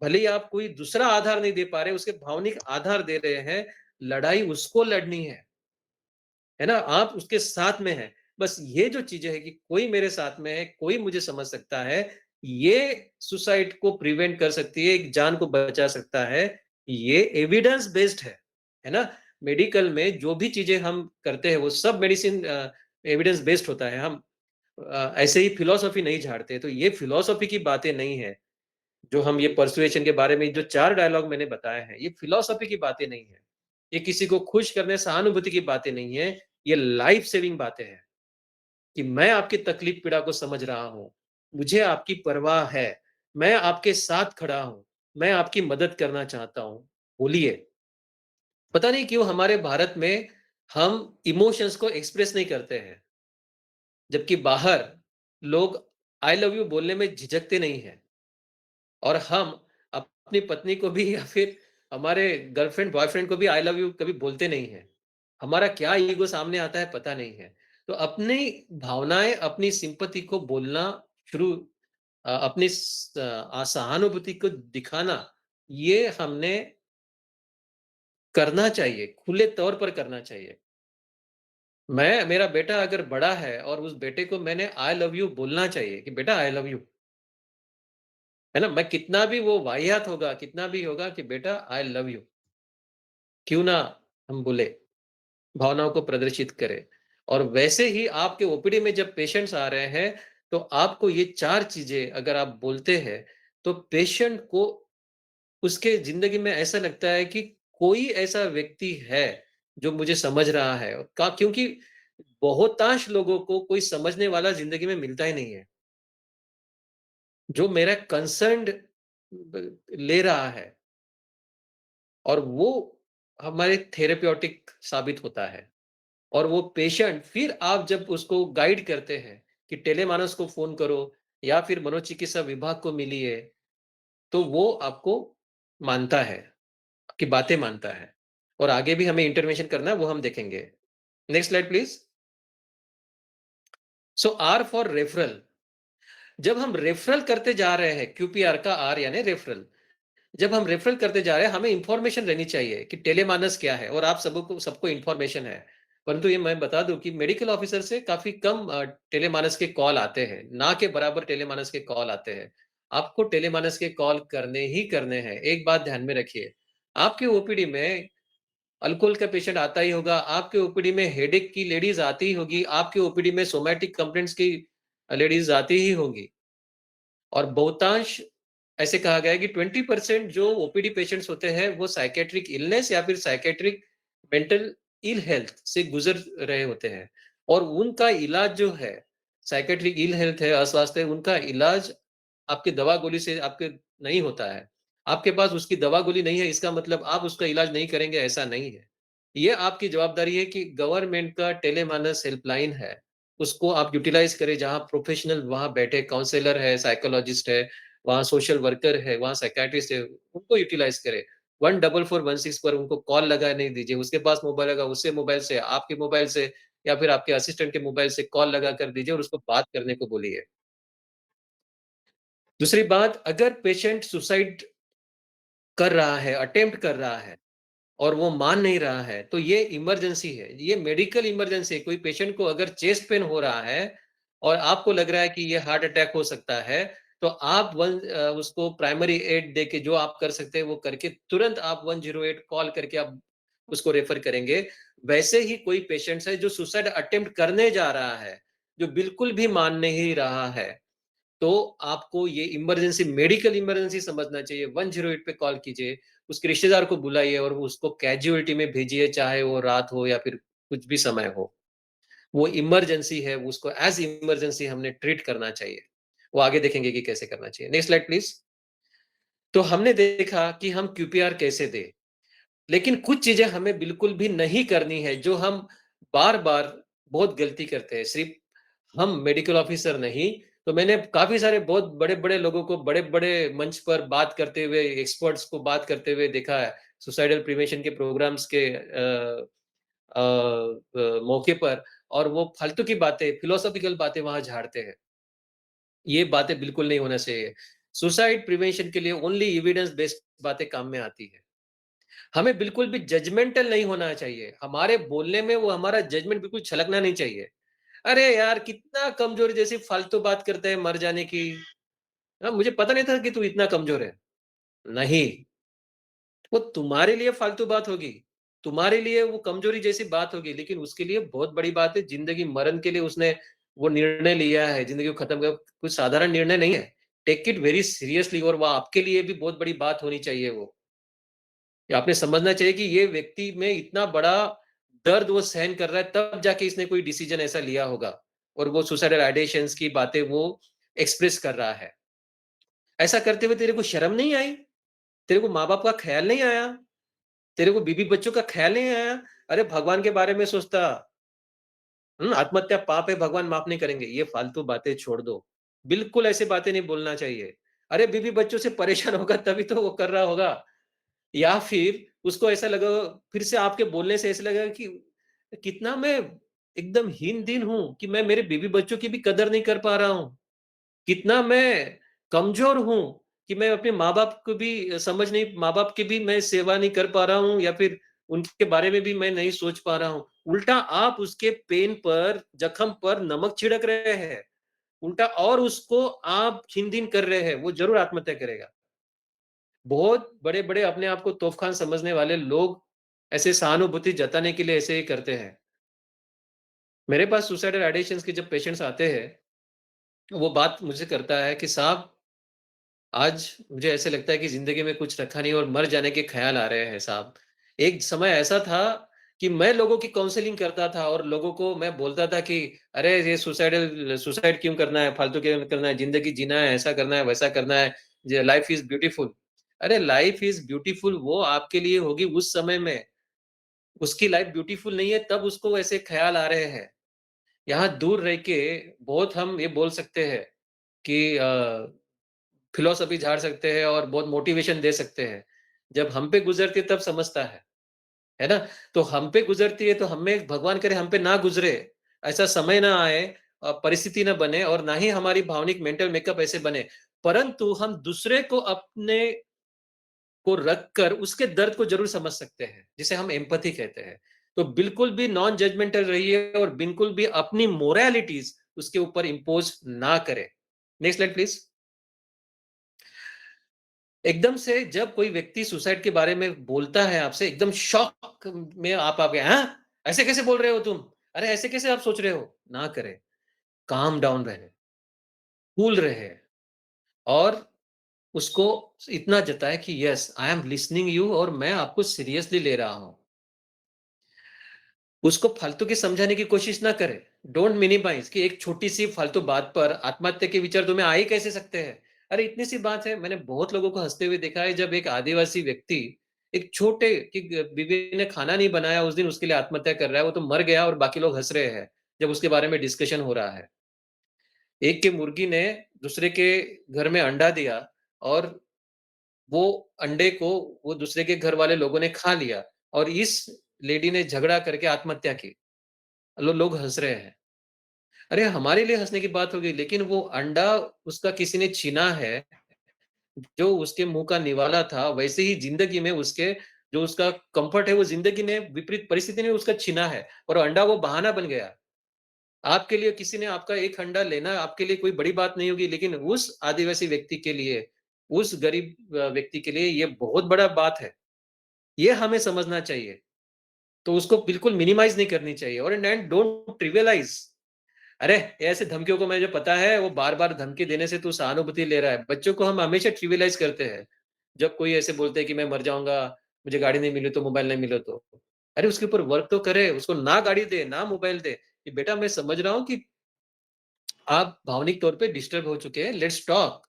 भले ही आप कोई दूसरा आधार नहीं दे पा रहे, उसके भावनिक आधार दे रहे हैं, लड़ाई उसको लड़नी है ना? आप उसके साथ में हैं। बस ये जो चीज़ें हैं कि कोई मेरे साथ में है, कोई मुझे समझ सकता है, ये सुसाइड को प्रिवेंट कर सकती है, एक जान को बचा सकता है। ये एविडेंस बेस्ड है ना? मेडिकल में जो भी चीज़ें हम करते हैं, वो सब एविडेंस बेस्ड होता है। हम ऐसे ही फिलॉसफी नहीं झाड़ते। तो ये फिलॉसफी की बातें नहीं है। जो हम ये पर्सुएशन के बारे में जो 4 डायलॉग मैंने बताए हैं, ये फिलॉसफी की बातें नहीं है। ये किसी को खुश करने, सहानुभूति की बातें नहीं है, ये लाइफ सेविंग बातें हैं कि मैं आपकी तकलीफ पीड़ा को समझ रहा हूँ। मुझे आपकी परवाह है। मैं आपके साथ खड़ा हूँ। मैं आपकी मदद करना चाहता हूँ। बोलिए। पता नहीं क्यों हमारे भारत में हम इमोशंस को एक्सप्रेस नहीं करते हैं, जबकि बाहर लोग आई लव यू बोलने में झिझकते नहीं हैं। और हम अपनी पत्नी को भी या फिर हमारे गर्लफ्रेंड, बॉयफ्रेंड को भी आई लव यू कभी बोलते नहीं हैं। हमारा क्या ईगो सामने आता है पता नहीं है। तो अपनी भावनाएँ, अपनी सिम्पैथी को बोलना शुरू अपनी सहानुभूति को दिखाना, ये हमने करना चाहिए, खुले तौर पर करना चाहिए। मेरा बेटा अगर बड़ा है और उस बेटे को मैंने आई लव यू बोलना चाहिए कि बेटा आई लव यू, है ना? मैं कितना भी वो वाहियात होगा, कितना भी होगा कि बेटा आई लव यू। क्यों ना हम बोले, भावनाओं को प्रदर्शित करें। और वैसे ही आपके ओपीडी में जब पेशेंट्स आ रहे हैं, तो आपको ये 4 चीज़ें अगर आप बोलते हैं, तो पेशेंट को उसके ज़िंदगी में ऐसा लगता है कि कोई ऐसा व्यक्ति है, जो मुझे समझ रहा है। का क्योंकि बहुतांश लोगों को कोई समझने वाला ज़िंदगी में मिलता ही नहीं है, जो मेरा कंसर्न्ड ले रहा है और वो हमारे थेरेप्यूटिक साबित होता है। और वो पेशेंट फिर आप जब उसको गाइड करते हैं कि टेलीमानस को फ़ोन करो या फिर मनोचिकित्सा विभाग को मिलिए, तो वो आपको मानता है, आपकी बातें मानता है और आगे भी हमें इंटरवेंशन करना है, वो हम देखेंगे। Next slide please. So R for referral. जब हम रेफरल करते जा रहे हैं, क्यूपीआर का आर यानी रेफरल। जब हम रेफरल करते जा रहे हैं, हमें इन्फॉर्मेशन रहनी चाहिए कि टेलीमानस क्या है और आप सबको सबको इन्फॉर्मेशन है। परंतु ये मैं बता दूँ कि मेडिकल ऑफिसर से काफ़ी कम टेलीमानस के कॉल आते हैं, ना के बराबर टेलीमानस के कॉल आते हैं। आपको टेलीमानस के कॉल करने ही करने हैं, एक बात ध्यान में रखिए। आपके ओपीडी में अल्कोहल का पेशेंट आता ही होगा, आपके ओपीडी में हेडेक की लेडीज़ आती ही होगी, आपके ओपीडी में सोमैटिक कंप्लेंट्स की लेडीज़ आती ही होंगी। और बहुतांश ऐसे कहा गया है कि 20% जो ओपीडी पेशेंट्स होते हैं, वो साइकियाट्रिक इलनेस या फिर साइकियाट्रिक मेंटल इल हेल्थ से गुज़र रहे होते हैं। और उनका इलाज जो है, साइकियाट्रिक इल हेल्थ है, अस्वास्थ्य है, उनका इलाज आपकी दवा-गोली से आपके नहीं होता है। आपके पास उसकी दवा-गोली नहीं है, इसका मतलब आप उसका इलाज नहीं करेंगे, ऐसा नहीं है। ये आपकी जवाबदारी है कि गवर्नमेंट का टेलीमानस हेल्पलाइन है, उसको आप यूटिलाइज़ करें, जहाँ प्रोफ़ेशनल वहाँ बैठे काउंसलर है, साइकोलॉजिस्ट है, वहाँ सोशल वर्कर है, वहाँ साइकियाट्रिस्ट है, उनको यूटिलाइज़ करें। 14416 पर उनको कॉल लगाने दीजिए, उसके पास मोबाइल होगा, उससे मोबाइल से, आपके मोबाइल से या फिर आपके असिस्टेंट के मोबाइल से कॉल लगा कर दीजिए और उसको बात करने को बोलिए। दूसरी बात, अगर पेशेंट सुसाइड कर रहा है, अटेम्प्ट कर रहा है और वो मान नहीं रहा है, तो ये इमरजेंसी है। ये मेडिकल इमरजेंसी है। कोई पेशेंट को अगर चेस्ट पेन हो रहा है और आपको लग रहा है कि ये हार्ट अटैक हो सकता है, तो आप उसको प्राइमरी एड देके जो आप कर सकते हैं, वो करके तुरंत आप 108 कॉल करके आप उसको रेफर करेंगे। वैसे ही कोई पेशेंट्स है जो सुसाइड अटेम्प्ट करने जा रहा है, जो बिल्कुल भी मान नहीं रहा है, तो आपको ये इमरजेंसी मेडिकल इमरजेंसी समझना चाहिए, 108 पे कॉल कीजिए, उसके रिश्तेदार को बुलाइए और वो उसको कैज़ुअल्टी में भेजिए, चाहे वो रात हो या फिर कुछ भी समय हो। वो इमरजेंसी है, उसको एज़ इमरजेंसी हमने ट्रीट करना चाहिए। वो आगे देखेंगे कि कैसे करना चाहिए। Next slide please. तो हमने देखा कि हम क्यूपीआर कैसे दें। लेकिन कुछ चीज़ें हमें बिल्कुल भी नहीं करनी है, जो हम बार-बार बहुत गलती करते हैं। सिर्फ़ हम मेडिकल ऑफ़िसर नहीं, तो मैंने काफ़ी सारे बहुत बड़े-बड़े लोगों को बड़े-बड़े मंच पर बात करते हुए, एक्सपर्ट्स को बात करते हुए देखा है, सुसाइडल प्रिवेंशन के प्रोग्राम्स के मौके पर और वो फालतू की बातें, फिलॉसॉफिकल बातें वहाँ झाड़ते हैं। ये बातें बिल्कुल नहीं होना चाहिए। सुसाइड प्रिवेंशन के लिए ओनली एविडेंस बेस्ड बातें काम में आती है। हमें बिल्कुल भी जजमेंटल नहीं होना चाहिए। हमारे बोलने में वो हमारा जजमेंट बिल्कुल छलकना नहीं चाहिए। अरे यार! कितना कमज़ोरी जैसी फालतू बात करते हैं मर जाने की। मुझे पता नहीं था कि तू इतना कमज़ोर है। नहीं, वो तुम्हारे लिए फालतू बात होगी। तुम्हारे लिए वो कमज़ोरी जैसी बात होगी, लेकिन उसके लिए बहुत बड़ी बात है, ज़िंदगी-मरण के लिए उसने वो निर्णय लिया है, ज़िंदगी को खत्म कर कुछ साधारण निर्णय नहीं है। टेक इट वेरी सीरियसली और वो आपके लिए भी बहुत बड़ी बात होनी चाहिए वो। ये आपने समझना चाहिए कि ये व्यक्ति में इतना बड़ा दर्द वो सहन कर रहा है, तब जाके इसने कोई डिसीज़न ऐसा लिया होगा और वो सुसाइडल आइडेशंस की बातें वो एक्सप्रेस कर रहा है। ऐसा करते हुए तेरे को शर्म नहीं आई? तेरे को माँ-बाप का ख़्याल नहीं आया? तेरे को बीवी-बच्चों का ख़्याल नहीं आया? अरे भगवान के बारे में सोचता। आत्महत्या पाप है, भगवान माफ़ नहीं करेंगे। ये फालतू बातें छोड़ दो। बिल्कुल ऐसी बातें नहीं बोलना चाहिए। अरे बीवी-बच्चों से परेशान होगा तभी तो वो कर रहा होगा। या फिर उसको ऐसा लगा फिर से आपके बोलने से ऐसा लगेगा कि कितना मैं एकदम हीन-दीन हूँ कि मैं मेरे बीवी-बच्चों की भी कदर नहीं कर पा रहा हूँ। कितना मैं कमज़ोर हूँ कि मैं अपने माँ-बाप को भी समझ नहीं माँ-बाप की भी मैं सेवा नहीं कर पा रहा हूँ या फिर उनके बारे में भी मैं नहीं सोच पा रहा हूँ। उल्टा आप उसके पेन पर, जख्म पर नमक छिड़क रहे हैं। उल्टा और उसको आप खिन-दिन कर रहे हैं, वो ज़रूर आत्महत्या करेगा। बहुत बड़े-बड़े अपने आप को तोफ़-खान समझने वाले लोग ऐसे सहानुभूति जताने के लिए ऐसे ही करते हैं। मेरे पास सुसाइडल आइडेशंस के जब पेशेंट्स आते हैं, वो बात मुझसे करता है कि साहब आज मुझे ऐसे लगता है कि ज़िंदगी में कुछ रखा नहीं और मर जाने के ख़्याल आ रहे हैं साहब। एक समय ऐसा था कि मैं लोगों की काउंसलिंग करता था और लोगों को मैं बोलता था कि अरे ये सुसाइड क्यों करना है, फालतू क्यों करना है, ज़िंदगी जीना है, ऐसा करना है, वैसा करना है, ज लाइफ़ इज़ ब्यूटीफुल। अरे लाइफ़ इज़ ब्यूटीफुल वो आपके लिए होगी उस समय में, उसकी लाइफ़ ब्यूटीफुल नहीं है तब उसको ऐसे ख़्याल आ रहे हैं। यहाँ दूर रह के बहुत हम ये बोल सकते हैं कि फिलॉसफी झाड़ सकते हैं और बहुत मोटिवेशन दे सकते हैं। जब हम पे गुज़रती है तब समझता है ना? तो हम पे गुज़रती है तो हमें भगवान करे हम पे ना गुज़रे, ऐसा समय ना आए परिस्थिति ना बने और ना ही हमारी भावनिक मेंटल मेकअप ऐसे बने। परंतु हम दूसरे को अपने को रखकर उसके दर्द को ज़रूर समझ सकते हैं, जिसे हम एम्पैथी कहते हैं। तो बिल्कुल भी नॉन जजमेंटल रहिए और बिल्कुल भी अपनी मोरालिटीज़ उसके ऊपर इम्पोज़ ना करें। Next slide please. एकदम से जब कोई व्यक्ति सुसाइड के बारे में बोलता है आपसे एकदम शॉक में आप गए, "हाँ! ऐसे कैसे बोल रहे हो तुम? अरे ऐसे कैसे आप सोच रहे हो?" ना करें, काम डाउन रहें, कूल रहें और उसको इतना जताएँ कि yes, I am listening you और मैं आपको सीरियसली ले रहा हूँ। उसको फालतू की समझाने की कोशिश ना करें। डोंट मिनिमाइज़ कि एक छोटी-सी फालतू बात पर आत्महत्या के विचार तुम्हें आ ही कैसे सकते हैं? अरे इतनी सी बात है, मैंने बहुत लोगों को हँसते हुए देखा है जब एक आदिवासी व्यक्ति एक छोटे कि बीवी ने खाना नहीं बनाया उस दिन उसके लिए आत्महत्या कर रहा है, वो तो मर गया और बाकी लोग हँस रहे हैं, जब उसके बारे में डिस्कशन हो रहा है। एक के मुर्गी ने दूसरे के घर में अंडा दिया और वो अंडे को वो दूसरे के घर वाले लोगों ने खा लिया और इस लेडी ने झगड़ा करके आत्महत्या की। लोग हँस रहे हैं। अरे! हमारे लिए हँसने की बात हो गई, लेकिन वो अंडा उसका किसी ने छीना है, जो उसके मुँह का निवाला था, वैसे ही ज़िंदगी में उसके जो उसका कम्फ़र्ट है, वो ज़िंदगी ने विपरीत परिस्थिति ने उसका छीना है और अंडा वो बहाना बन गया। आपके लिए किसी ने आपका एक अंडा लेना आपके लिए कोई बड़ी बात नहीं होगी, लेकिन उस आदिवासी व्यक्ति के लिए, उस गरीब व्यक्ति के लिए ये बहुत बड़ा बात है। ये हमें समझना चाहिए। तो उसको बिल्कुल मिनिमाइज़ नहीं करनी चाहिए और एंड डोंट ट्रिवियलाइज़। अरे! ऐसे धमकियों को मुझे पता है, वो बार-बार धमकी देने से तू सहानुभूति ले रहा है। बच्चों को हम हमेशा ट्रिवियलाइज़ करते हैं। जब कोई ऐसे बोलते हैं कि मैं मर जाऊँगा, मुझे गाड़ी नहीं मिली तो, मोबाइल नहीं मिले तो। अरे! उसके ऊपर वर्क तो करे, उसको ना गाड़ी दे, ना मोबाइल दे, कि बेटा मैं समझ रहा हूँ कि आप भावनिक तौर पे डिस्टर्ब हो चुके हैं, लेट्स टॉक।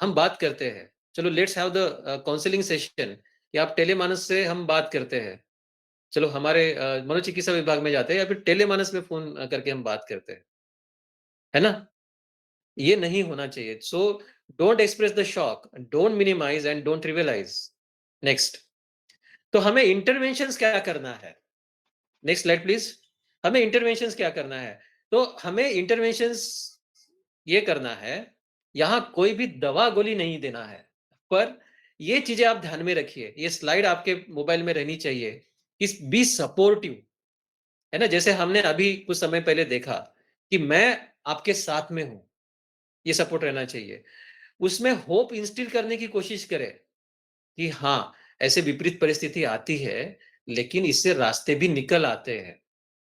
हम बात करते हैं। चलो let's have the counselling session या आप टेलीमानस से हम बात करते हैं। चलो हमारे मनोचिकित्सा विभाग में जाते हैं या फिर टेलीमानस में फ़ोन करके हम बात करते हैं। है ना? ये नहीं होना चाहिए। So don't express the shock, don't minimise and don't trivialise. Next, तो हमें इंटरवेंशंस क्या करना है? Next slide please. हमें इंटरवेंशंस क्या करना है? तो हमें इंटरवेंशंस ये करना है, यहाँ कोई भी दवा-गोली नहीं देना है। पर ये चीज़ें आप ध्यान में रखिए, ये स्लाइड आपके मोबाइल में रहनी चाहिए। इस बी सपोर्टिव, है ना? जैसे हमने अभी कुछ समय पहले देखा कि मैं आपके साथ में हूँ, ये सपोर्ट रहना चाहिए। उसमें होप इंस्टिल करने की कोशिश करें कि हाँ, ऐसे विपरीत परिस्थिति आती है, लेकिन इससे रास्ते भी निकल आते हैं।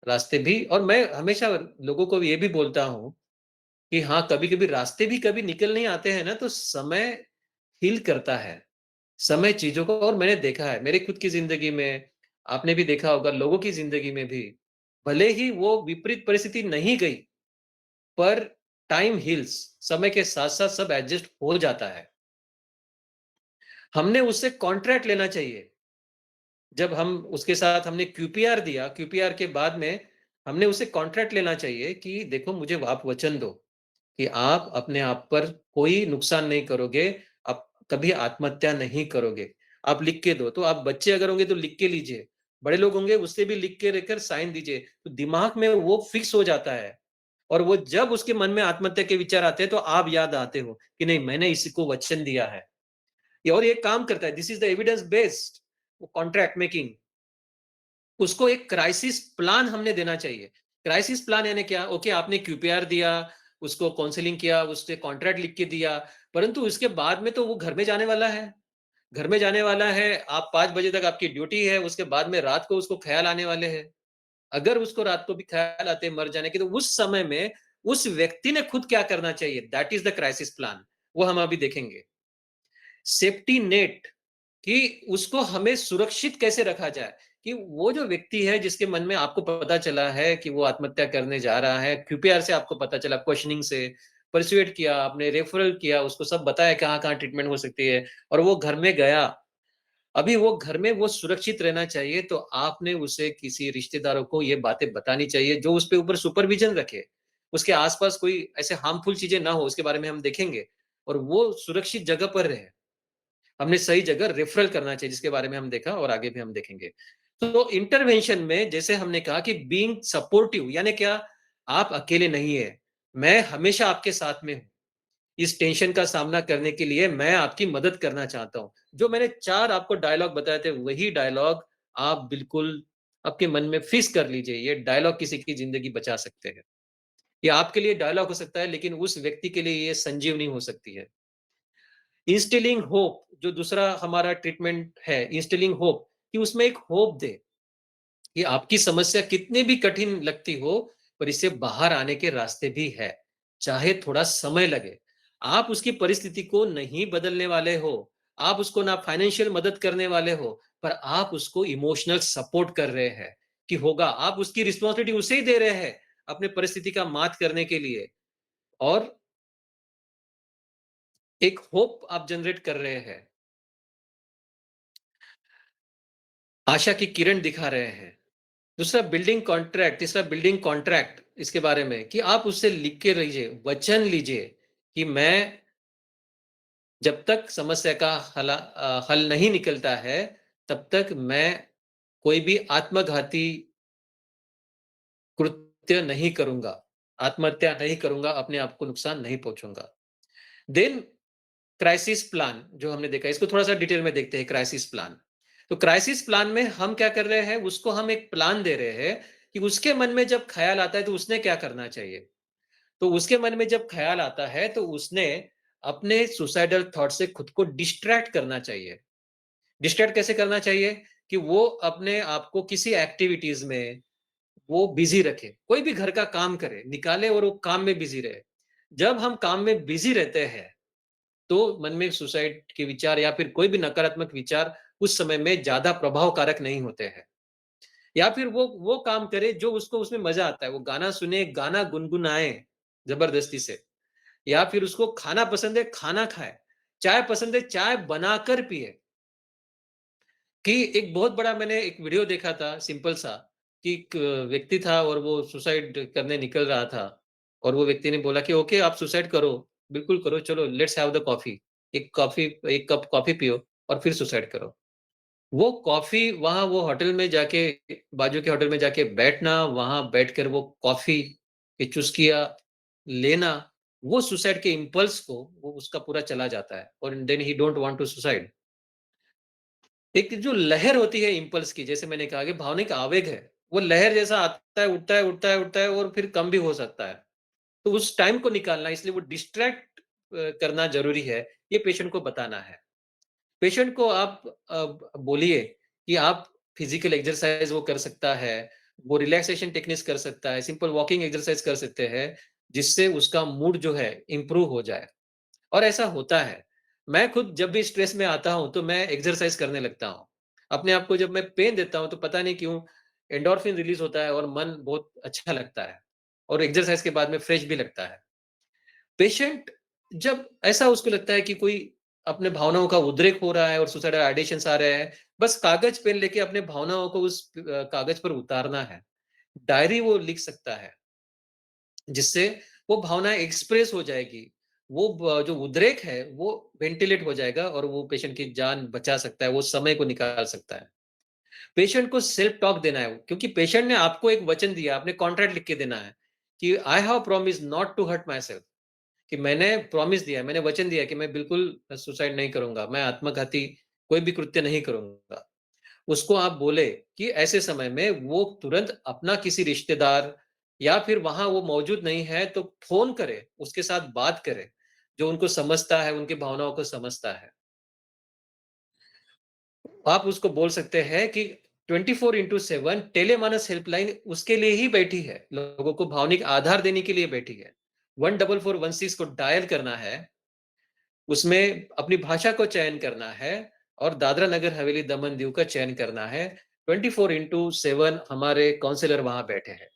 रास्ते भी और मैं हमेशा लोगों को ये भी बोलता हूँ कि हाँ, कभी-कभी रास्ते भी कभी निकल नहीं आते हैं ना, तो समय हील करता है। समय चीज़ों को और मैंने देखा है, मेरी खुद की ज़िंदगी में, आपने भी देखा होगा लोगों की ज़िंदगी में भी, भले ही वो विपरीत परिस्थिति नहीं गई, पर टाइम हील्स, समय के साथ-साथ सब एडजस्ट हो जाता है। हमने उससे कॉन्ट्रैक्ट लेना चाहिए। जब हम उसके साथ हमने क्यूपीआर दिया, क्यूपीआर के बाद में हमने उससे कॉन्ट्रैक्ट लेना चाहिए कि देखो मुझे आप वचन दो कि आप अपने आप पर कोई नुकसान नहीं करोगे, आप कभी आत्महत्या नहीं करोगे। आप लिख के दो, तो आप बच्चे अगर होंगे तो लिख के लीजिए, बड़े लोग होंगे उससे भी लिख के लेकर साइन दीजिए, तो दिमाग में वो फिक्स हो जाता है और वो जब उसके मन में आत्महत्या के विचार आते हैं, तो आप याद आते हो कि नहीं मैंने इसी को वचन दिया है। ये और ये काम करता है, this is the evidence based वो कॉन्ट्रैक्ट मेकिंग। उसको एक क्राइसिस प्लान हमने देना चाहिए। क्राइसिस प्लान यानी क्या? ओके आपने क्यूपीआर दिया, उसको काउंसलिंग किया, उससे कॉन्ट्रैक्ट लिख के दिया, परंतु उसके बाद में तो वो घर में जाने वाला है। घर में जाने वाला है, आप 5 बजे तक आपकी ड्यूटी है, उसके बाद में रात को उसको ख़्याल आने वाले हैं। अगर उसको रात को भी ख़्याल आते हैं मर जाने के, तो उस समय में उस व्यक्ति ने खुद क्या करना चाहिए? That is the crisis plan. वो हम अभी देखेंगे। सेफ्टी नेट कि उसको हमें सुरक्षित कैसे रखा जाए कि वो जो व्यक्ति है जिसके मन में आपको पता चला है कि वो आत्महत्या करने जा रहा है, क्यूपीआर से आपको पता चला, क्वेश्चनिंग से पर्सुएड किया, आपने रेफरल किया, उसको सब बताया कहाँ-कहाँ ट्रीटमेंट हो सकती है और वो घर में गया। अभी वो घर में वो सुरक्षित रहना चाहिए, तो आपने उसे किसी रिश्तेदारों को ये बातें बतानी चाहिए जो उसपे ऊपर सुपरविज़न रखे। उसके आस-पास कोई ऐसे हार्मफुल चीज़ें ना हो, उसके बारे में हम देखेंगे और वो सुरक्षित जगह पर रहे। हमने सही जगह रेफरल करना चाहिए जिसके बारे में हम देखा और आगे भी हम देखेंगे। तो इंटरवेंशन में जैसे हमने कहा कि बीइंग सपोर्टिव यानी क्या? आप अकेले नहीं हैं, मैं हमेशा आपके साथ में हूँ। इस टेंशन का सामना करने के लिए मैं आपकी मदद करना चाहता हूँ। जो मैंने 4 आपको डायलॉग बताए थे वही डायलॉग आप बिल्कुल आपके मन में फिक्स कर लीजिए। ये डायलॉग किसी की ज़िंदगी बचा सकते हैं। ये आपके लिए डायलॉग हो सकता है लेकिन उस व्यक्ति के लिए ये संजीवनी हो सकती है। इंस्टिलिंग होप जो दूसरा हमारा ट्रीटमेंट है, इंस्टिलिंग होप कि उसमें एक होप दे। कि आपकी समस्या कितनी भी कठिन लगती हो, पर इससे बाहर आने के रास्ते भी है, चाहे थोड़ा समय लगे। आप उसकी परिस्थिति को नहीं बदलने वाले हो, आप उसको ना फाइनेंशियल मदद करने वाले हो, पर आप उसको इमोशनल सपोर्ट कर रहे हैं कि होगा, आप उसकी रिस्पॉन्सिबिलिटी उसे ही दे रहे हैं, अपने परिस्थिति का मात करने के लिए और एक होप आप जनरेट कर रहे हैं, आशा की किरण दिखा रहे हैं। दूसरा बिल्डिंग कॉन्ट्रैक्ट तीसरा बिल्डिंग कॉन्ट्रैक्ट इसके बारे में कि आप उससे लिख के लीजिए, वचन लीजिए कि मैं जब तक समस्या का हल नहीं निकलता है, तब तक मैं कोई भी आत्मघाती कृत्य नहीं करूँगा, आत्महत्या नहीं करूँगा, अपने आप को नुकसान नहीं पहुँचाऊँगा। देन क्राइसिस प्लान जो हमने देखा, इसको थोड़ा-सा डिटेल में देखते हैं क्राइसिस प्लान। तो क्राइसिस प्लान में हम क्या कर रहे हैं, उसको हम एक प्लान दे रहे हैं कि उसके मन में जब ख़्याल आता है, तो उसने क्या करना चाहिए। तो उसके मन में जब ख़्याल आता है, तो उसने अपने सुसाइडल थॉट से खुद को डिस्ट्रैक्ट करना चाहिए। डिस्ट्रैक्ट कैसे करना चाहिए कि वो अपने आप को किसी एक्टिविटीज़ में वो बिज़ी रखे। कोई भी घर का काम करे, निकाले और वो काम में बिज़ी रहे। जब हम काम में बिज़ी रहते हैं, तो मन में सुसाइड के विचार या फिर कोई भी नकारात्मक विचार उस समय में ज़्यादा प्रभावकारक नहीं होते हैं। या फिर वो काम करे जो उसको उसमें मज़ा आता है। वो गाना सुने, गाना गुनगुनाए ज़बरदस्ती से या फिर उसको खाना पसंद है, खाना खाए। चाय पसंद है, चाय बनाकर पिए। कि एक बहुत बड़ा मैंने एक वीडियो देखा था सिंपल सा कि एक व्यक्ति था और वो सुसाइड करने निकल रहा था और वो व्यक्ति ने बोला कि ओके आप सुसाइड करो, बिल्कुल करो, चलो लेट्स हैव द कॉफी। एक कप कॉफी पियो और फिर सुसाइड करो। वो कॉफी वहाँ वो होटल में जाके बाजू के होटल में जाके बैठना, वहाँ बैठकर वो कॉफी की चुस्कियाँ लेना, वो सुसाइड के इम्पल्स को वो उसका पूरा चला जाता है और then he don't want to suicide. एक जो लहर होती है इम्पल्स की, जैसे मैंने कहा कि भावनिक आवेग है, वो लहर जैसा आता है, उठता है, उठता है, उठता है और फिर कम भी हो सकता है। तो उस टाइम को निकालना इसलिए वो डिस्ट्रैक्ट करना ज़रूरी है, ये पेशेंट को बताना है। पेशेंट को आप बोलिए कि आप फिज़िकल एक्सरसाइज़ वो कर सकता है, वो रिलैक्सेशन टेक्निक्स कर सकता है, सिंपल वॉकिंग एक्सरसाइज़ कर सकते हैं, जिससे उसका मूड जो है इम्प्रूव हो जाए। और ऐसा होता है। मैं खुद जब भी स्ट्रेस में आता हूँ, तो मैं एक्सरसाइज़ करने लगता हूँ। अपने आप को जब मैं पेन देता हूँ, तो पता नहीं क्यों एंडोर्फिन रिलीज़ होता है और मन बहुत अच्छा लगता है और एक्सरसाइज़ के बाद में फ्रेश भी लगता है। पेशेंट जब ऐसा उसको लगता है कि कोई अपने भावनाओं का उद्रेक हो रहा है और सुसाइडल आइडेशंस आ रहे हैं, बस कागज़ पेन लेके अपने भावनाओं को उस कागज़ पर उतारना है। डायरी वो लिख सकता है। जिससे वो भावनाएँ एक्सप्रेस हो जाएगी। वो जो उद्रेक है, वो वेंटिलेट हो जाएगा और वो पेशेंट की जान बचा सकता है, वो समय को निकाल सकता है। पेशेंट को सेल्फ टॉक देना है क्योंकि पेशेंट ने आपको एक वचन दिया, आपने कॉन्ट्रैक्ट लिख के देना है कि I have promised not to hurt myself कि मैंने प्रॉमिस दिया है, मैंने वचन दिया है कि मैं बिल्कुल सुसाइड नहीं करूँगा, मैं आत्मघाती कोई भी कृत्य नहीं करूँगा। उसको आप बोले कि ऐसे समय में वो तुरंत अपना किसी रिश्तेदार या फिर वहाँ वो मौजूद नहीं है तो फ़ोन करे, उसके साथ बात करे, जो उनको समझता है, उनकी भावनाओं को समझता है। आप उसको बोल सकते हैं कि 24/7 टेलीमानस हेल्पलाइन उसके लिए ही बैठी है, लोगों को भावनिक आधार देने के लिए बैठी है। 14416 को डायल करना है उसमें अपनी भाषा को चयन करना है और दादरा नगर हवेली दमन दीव का चयन करना है 24/7 हमारे काउंसलर वहां बैठे हैं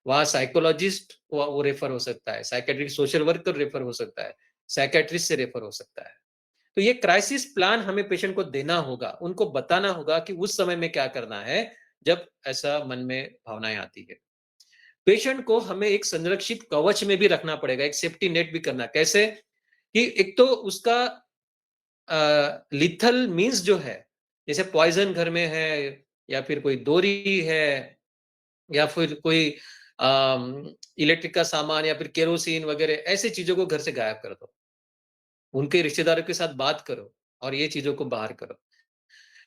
वहां साइकोलॉजिस्ट वो रेफर हो सकता है साइकेट्रिक सोशल वर्कर रेफर हो सकता है साइकेट्रिस्ट से रेफर हो सकता है तो ये क्राइसिस प्लान हमें पेशेंट को देना होगा उनको बताना होगा कि उस समय में क्या करना है जब ऐसा मन में भावनाएं आती है पेशेंट को हमें एक संरक्षित कवच में भी रखना पड़ेगा एक सेफ्टी नेट भी करना कैसे कि एक तो उसका लिथल मीन्स जो है, जैसे पॉइज़न घर में है या फिर कोई दोरी है या फिर कोई इलेक्ट्रिक का सामान या फिर केरोसिन वगैरह ऐसी चीज़ों को घर से गायब कर दो। उनके रिश्तेदारों के साथ बात करो और ये चीज़ों को बाहर करो।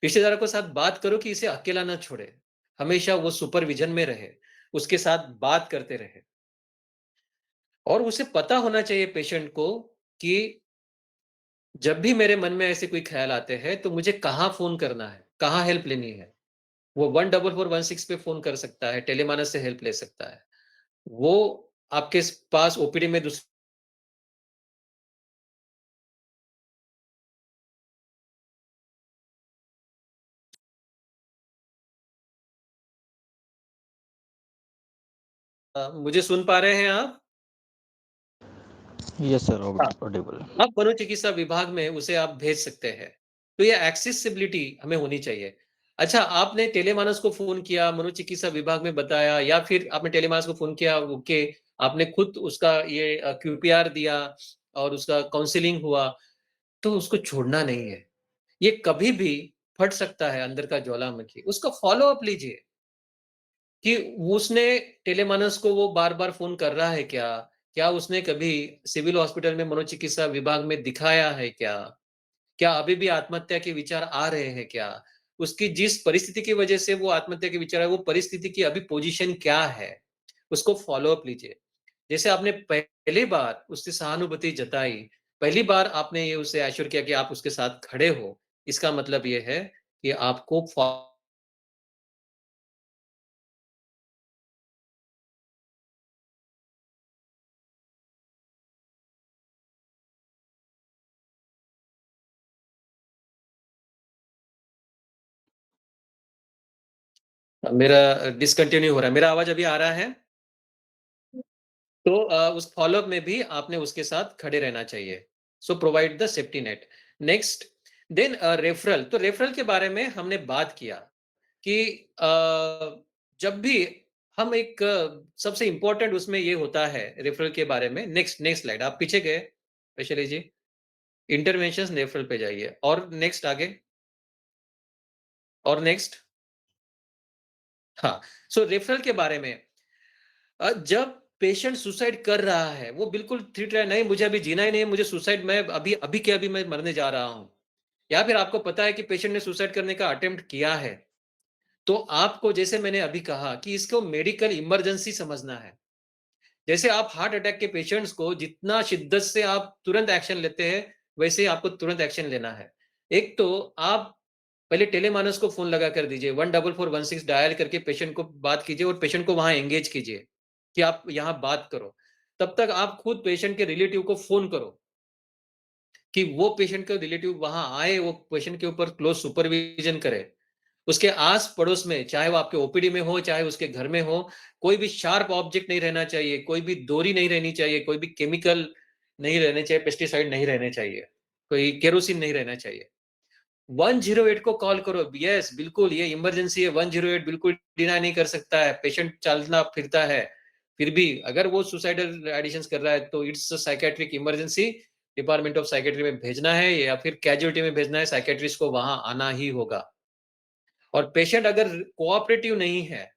रिश्तेदारों के साथ बात करो कि इसे अकेला ना छोड़े। हमेशा वो सुपरविज़न में रहे, उसके साथ बात करते रहे और उसे पता होना चाहिए पेशेंट को कि जब भी मेरे मन में ऐसे कोई ख़्याल आते हैं, तो मुझे कहाँ फ़ोन करना है, कहाँ हेल्प लेनी है। वो 14416 पे फ़ोन कर सकता है, टेलीमानस से हेल्प ले सकता है। वो आपके पास ओपीडी में मुझे सुन पा रहे हैं आप? Yes, sir. हाँ। Audible. आप मनोचिकित्सा विभाग में उसे आप भेज सकते हैं। तो ये एक्सेसिबिलिटी हमें होनी चाहिए। अच्छा, आपने टेलीमानस को फ़ोन किया, मनोचिकित्सा विभाग में बताया या फिर आपने टेलीमानस को फ़ोन किया, ओके, आपने खुद उसका ये क्यूपीआर दिया और उसका काउंसलिंग हुआ, तो उसको छोड़ना नहीं है। ये कभी भी फट सकता है अंदर का ज्वालामुखी। उसका फ़ॉलो अप लीजिए कि उसने टेलीमानस को वो बार-बार फ़ोन कर रहा है क्या? क्या उसने कभी सिविल हॉस्पिटल में मनोचिकित्सा विभाग में दिखाया है क्या? क्या अभी भी आत्महत्या के विचार आ रहे हैं क्या? उसकी जिस परिस्थिति की वजह से वो आत्महत्या के विचार है, वो परिस्थिति की अभी पोज़ीशन क्या है? उसको फ़ॉलो अप लीजिए। जैसे आपने पहली बार उससे सहानुभूति जताई, पहली बार आपने ये उसे एश्योर किया कि आप उसके साथ खड़े हो, इसका मतलब ये है कि आपको फ़ॉ मेरा डिसकंटिन्यू हो रहा है। मेरा आवाज़ अभी आ रहा है? तो उस फ़ॉलो-अप में भी आपने उसके साथ खड़े रहना चाहिए। So provide the safety net. Next then referral. तो रेफरल के बारे में हमने बात किया कि जब भी हम एक सबसे इम्पोर्टेंट उसमें ये होता है रेफरल के बारे में। नेक्स्ट नेक्स्ट स्लाइड आप पीछे गए वैशाली जी। इंटरवेंशंस रेफरल पे जाइए और नेक्स्ट आगे और नेक्स्ट। हाँ, सो रेफरल के बारे में जब पेशेंट सुसाइड कर रहा है, वो बिल्कुल ठीक है, नहीं मुझे अभी जीना ही नहीं है, मुझे सुसाइड मैं अभी अभी के अभी मैं मरने जा रहा हूँ। या फिर आपको पता है कि पेशेंट ने सुसाइड करने का अटेम्प्ट किया है, तो आपको जैसे मैंने अभी कहा कि इसको मेडिकल इमरजेंसी समझना है। जैसे आप हार्ट अटैक के पेशेंट्स को जितना शिद्दत से आप तुरंत एक्शन लेते हैं, वैसे ही आपको तुरंत एक्शन लेना है। एक तो आप पहले टेलीमानस को फ़ोन लगा कर दीजिए, 14416 डायल करके पेशेंट को बात कीजिए और पेशेंट को वहाँ एंगेज कीजिए, कि आप यहाँ बात करो। तब तक आप खुद पेशेंट के रिलेटिव को फ़ोन करो, कि वो पेशेंट के रिलेटिव वहाँ आए, वो पेशेंट के ऊपर क्लोज़ सुपरविज़न करे। उसके आस-पड़ोस में, चाहे वो आपके ओपीडी में हो, चाहे उसके घर में हो, कोई भी शार्प ऑब्जेक्ट नहीं रहना चाहिए, कोई भी डोरी नहीं रहनी चाहिए, कोई भी केमिकल नहीं रहने चाहिए, पेस्टिसाइड नहीं रहने चाहिए, कोई केरोसिन नहीं रहना चाहिए। 108 को कॉल करो। यस, बिल्कुल ये इमरजेंसी है, 108 बिल्कुल डिनाई नहीं कर सकता है। पेशेंट चलता-फिरता है, फिर भी अगर वो सुसाइडल आइडेशंस कर रहा है, तो it's a psychiatric emergency, department of psychiatry में भेजना है या फिर कैजुअल्टी में भेजना है, साइकियाट्रिस्ट को वहाँ आना ही होगा। और पेशेंट अगर कोऑपरेटिव नहीं है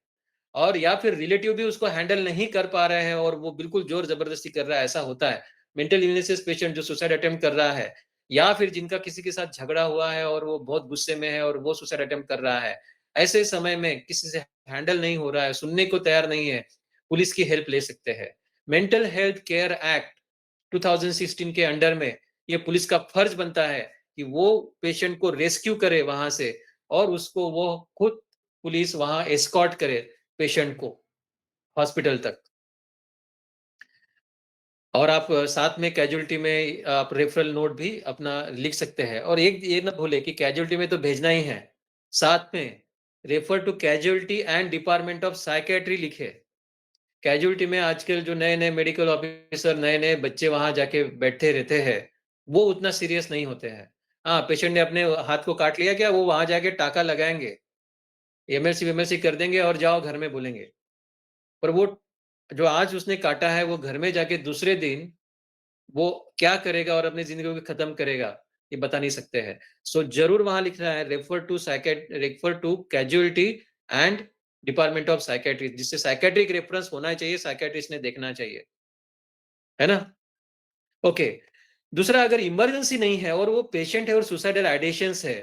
और या फिर रिलेटिव भी उसको हैंडल नहीं कर पा रहे हैं और वो बिल्कुल ज़ोर ज़बरदस्ती कर रहा है, ऐसा होता है। मेंटल इलनेसेस पेशेंट जो सुसाइड अटेम्प्ट कर रहा है या फिर जिनका किसी के साथ झगड़ा हुआ है और वो बहुत गुस्से में है और वो सुसाइड अटेम्प्ट कर रहा है। ऐसे समय में किसी से हैंडल नहीं हो रहा है, सुनने को तैयार नहीं है, पुलिस की हेल्प ले सकते हैं। मेंटल हेल्थ केयर एक्ट 2016 के अंडर में ये पुलिस का फर्ज बनता है कि वो पेशेंट को रेस्क्यू करे वहाँ से और उसको वो खुद पुलिस वहाँ एस्कॉर्ट करे पेशेंट को हॉस्पिटल तक। और आप साथ में कैजुअल्टी में आप रेफरल नोट भी अपना लिख सकते हैं और एक ये ना भूलें कि कैजुअल्टी में तो भेजना ही है, साथ में refer to casualty and department of psychiatry लिखें। कैजुअल्टी में आजकल जो नए-नए मेडिकल ऑफिसर, नए-नए बच्चे वहाँ जाके बैठे रहते हैं, वो उतना सीरियस नहीं होते हैं। हाँ, पेशेंट ने अपने हाथ को काट लिया क्या, वो वहाँ जाके टाँका लगाएँगे, एमएलसी-वेमएलसी कर देंगे और जाओ घर में बोलेंगे। पर वो जो आज उसने काटा है, वो घर में जाके दूसरे दिन वो क्या करेगा और अपनी ज़िंदगी को खत्म करेगा, ये बता नहीं सकते हैं। सो ज़रूर वहाँ लिखना है refer to casualty and department of psychiatry, जिससे साइकियाट्रिक रेफरेंस होना चाहिए, साइकियाट्रिस्ट ने देखना चाहिए, है ना? ओके। दूसरा, अगर इमरजेंसी नहीं है और वो पेशेंट है और सुसाइडल आइडेशंस है,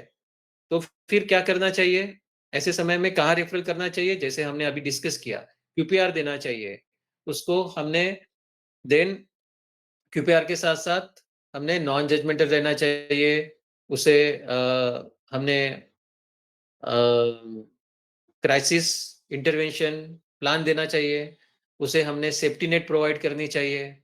तो फिर क्या करना चाहिए? ऐसे समय में कहाँ रेफरल करना चाहिए? जैसे हमने अभी डिस्कस किया, क्यूपीआर देना चाहिए। उसको हमने देन क्यूपीआर के साथ-साथ हमने नॉन जजमेंटल रहना चाहिए। उसे हमने अ, क्राइसिस इंटरवेंशन प्लान देना चाहिए, उसे हमने सेफ्टी नेट प्रोवाइड करनी चाहिए,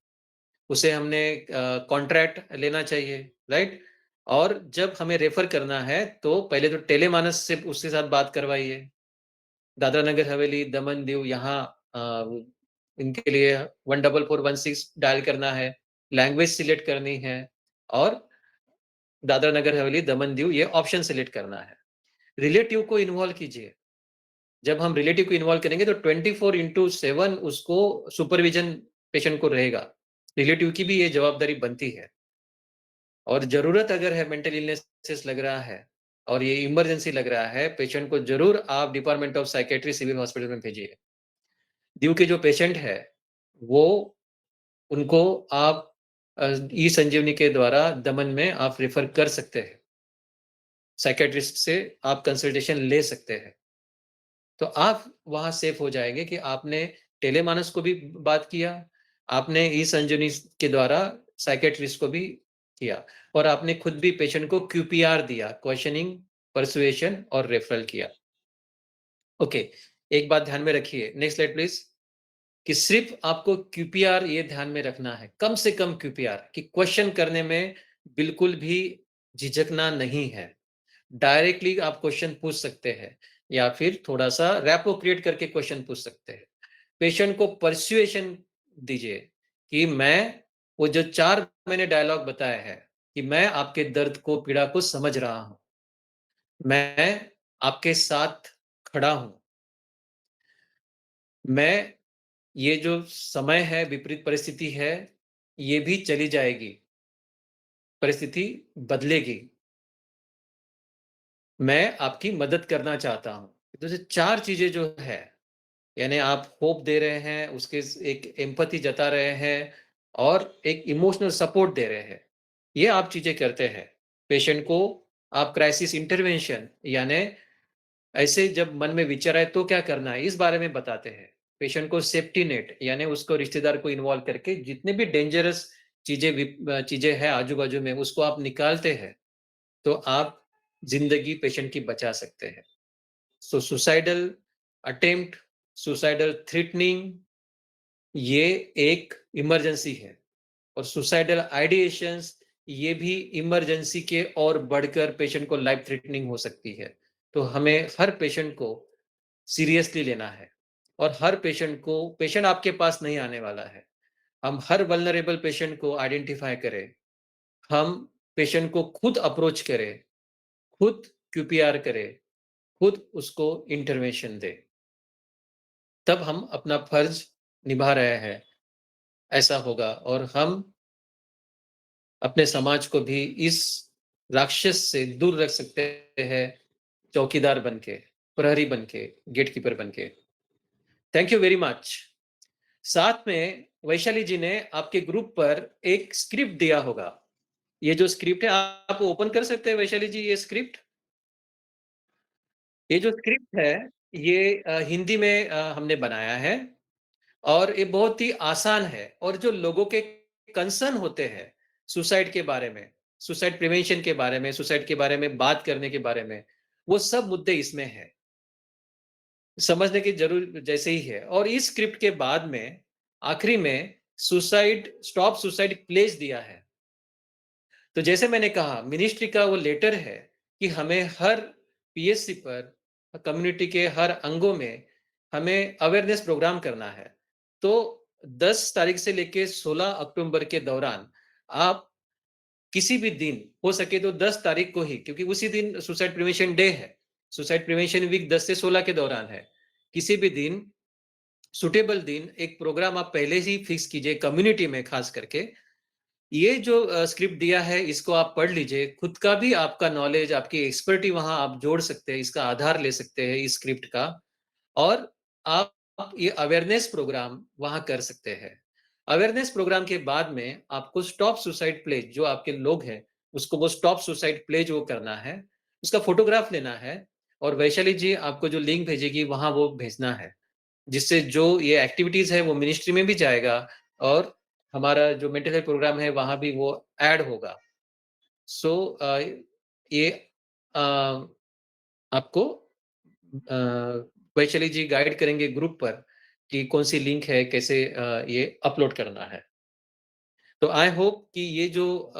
उसे हमने कॉन्ट्रैक्ट लेना चाहिए, राइट? और जब हमें रेफर करना है, तो पहले तो टेलीमानस से उसके साथ बात करवाइए। दादरा नगर हवेली, दमन, दीव यहाँ इनके लिए 14416 डायल करना है, लैंग्वेज सिलेक्ट करनी है और दादरा नगर हवेली, दमन, दीव ये ऑप्शन सिलेक्ट करना है। रिलेटिव को इन्वॉल्व कीजिए। जब हम रिलेटिव को इन्वॉल्व करेंगे तो 24/7 उसको सुपरविजन पेशेंट को रहेगा। रिलेटिव की भी ये जवाबदारी बनती है और ज़रूरत अगर है मेंटल इलनेस लग रहा है और ये इमरजेंसी लग रहा है, पेशेंट को ज़रूर आप department of psychiatry civil hospital में भेजिए। दीव के जो पेशेंट है, वो उनको आप ई-संजीवनी के द्वारा दमन में आप रेफर कर सकते हैं। साइकियाट्रिस्ट से आप कंसल्टेशन ले सकते हैं। तो आप वहाँ सेफ हो जाएँगे कि आपने टेलीमानस को भी बात किया, आपने ई-संजीवनी के द्वारा साइकियाट्रिस्ट को भी किया और आपने खुद भी पेशेंट को क्यूपीआर दिया, क्वेश्चनिंग, पर्सुएशन और रेफरल किया। ओके, एक बात ध्यान में रखिए, नेक्स्ट स्लाइड प्लीज़, कि सिर्फ़ आपको क्यूपीआर ये ध्यान में रखना है, कम से कम क्यूपीआर कि क्वेश्चन करने में बिल्कुल भी झिझकना नहीं है। डायरेक्टली आप क्वेश्चन पूछ सकते हैं या फिर थोड़ा-सा रैपो क्रिएट करके क्वेश्चन पूछ सकते हैं। पेशेंट को पर्सुएशन दीजिए कि मैं वो जो 4 मैंने डायलॉग बताए हैं कि मैं आपके दर्द को, पीड़ा को समझ रहा हूँ। मैं आपके साथ खड़ा हूँ। मैं ये जो समय है, विपरीत परिस्थिति है, ये भी चली जाएगी। परिस्थिति बदलेगी। मैं आपकी मदद करना चाहता हूँ। तो ये 4 चीज़ें जो है यानी आप होप दे रहे हैं, उसके एक एम्पैथी जता रहे हैं और एक इमोशनल सपोर्ट दे रहे हैं। ये आप चीज़ें करते हैं। पेशेंट को आप क्राइसिस इंटरवेंशन यानी ऐसे जब मन में विचार आए तो क्या करना है, इस बारे में बताते हैं। पेशेंट को सेफ्टी नेट यानी उसको रिश्तेदार को इन्वॉल्व करके जितने भी डेंजरस चीज़ें हैं आजू-बाजू में उसको आप निकालते हैं, तो आप ज़िंदगी पेशेंट की बचा सकते हैं। सो सुसाइडल अटेम्प्ट, सुसाइडल थ्रेटनिंग ये एक इमरजेंसी है और सुसाइडल आइडिएशंस ये भी इमरजेंसी के और बढ़कर पेशेंट को लाइफ थ्रेटनिंग हो सकती है। तो हमें हर पेशेंट को सीरियसली लेना है और हर पेशेंट आपके पास नहीं आने वाला है। हम हर वल्नरेबल पेशेंट को आइडेंटिफाई करें, हम पेशेंट को खुद अप्रोच करें, खुद क्यूपीआर करें, खुद उसको इंटरवेंशन दें। तब हम अपना फर्ज निभा रहे हैं, ऐसा होगा और हम अपने समाज को भी इस राक्षस से दूर रख सकते हैं, चौकीदार बन के, प्रहरी बन के, गेटकीपर बन के। Thank you very much. साथ में वैशाली जी ने आपके ग्रुप पर एक स्क्रिप्ट दिया होगा। ये जो स्क्रिप्ट है आप ओपन कर सकते हैं वैशाली जी ये स्क्रिप्ट? ये जो स्क्रिप्ट है ये हिंदी में हमने बनाया है और ये बहुत ही आसान है और जो लोगों के कंसर्न होते हैं सुसाइड के बारे में, सुसाइड प्रिवेंशन के बारे में, सुसाइड के बारे में बात करने के बारे में, वो सब मुद्दे इसमें हैं। समझने की ज़रूर जैसे ही है और इस स्क्रिप्ट के बाद में आखिरी में सुसाइड स्टॉप सुसाइड प्लेस दिया है। तो जैसे मैंने कहा मिनिस्ट्री का वो लेटर है कि हमें हर पीएससी पर कम्युनिटी के हर अंगों में हमें अवेयरनेस प्रोग्राम करना है। तो 10 तारीख से लेके 16 अक्टूबर के दौरान आप किसी भी दिन हो सके तो 10 तारीख को ही क्योंकि उसी दिन सुसाइड प्रिवेंशन डे है। सुसाइड प्रिवेंशन वीक 10 से 16 के दौरान है। किसी भी दिन सूटेबल दिन एक प्रोग्राम आप पहले ही फिक्स कीजिए कम्युनिटी में खास करके ये जो स्क्रिप्ट दिया है इसको आप पढ़ लीजिए। खुद का भी आपका नॉलेज, आपकी एक्सपर्टी वहाँ आप जोड़ सकते हैं, इसका आधार ले सकते हैं इस स्क्रिप्ट का और आप ये अवेयरनेस प्रोग्राम वहाँ कर सकते हैं। अवेयरनेस प्रोग्राम के बाद में आपको स्टॉप सुसाइड प्लेज जो आपके लोग हैं, उसको वो स्टॉप सुसाइड प्लेज वो करना है, उसका फ़ोटोग्राफ लेना है और वैशाली जी आपको जो लिंक भेजेगी वहाँ वो भेजना है। जिससे जो ये एक्टिविटीज़ है वो मिनिस्ट्री में भी जाएगा और हमारा जो मेंटल हेल्थ प्रोग्राम है वहाँ भी वो ऐड होगा। सो ये अ, आपको वैशाली जी गाइड करेंगे ग्रुप पर कि कौन-सी लिंक है, कैसे ये अपलोड करना है। तो आई होप कि ये जो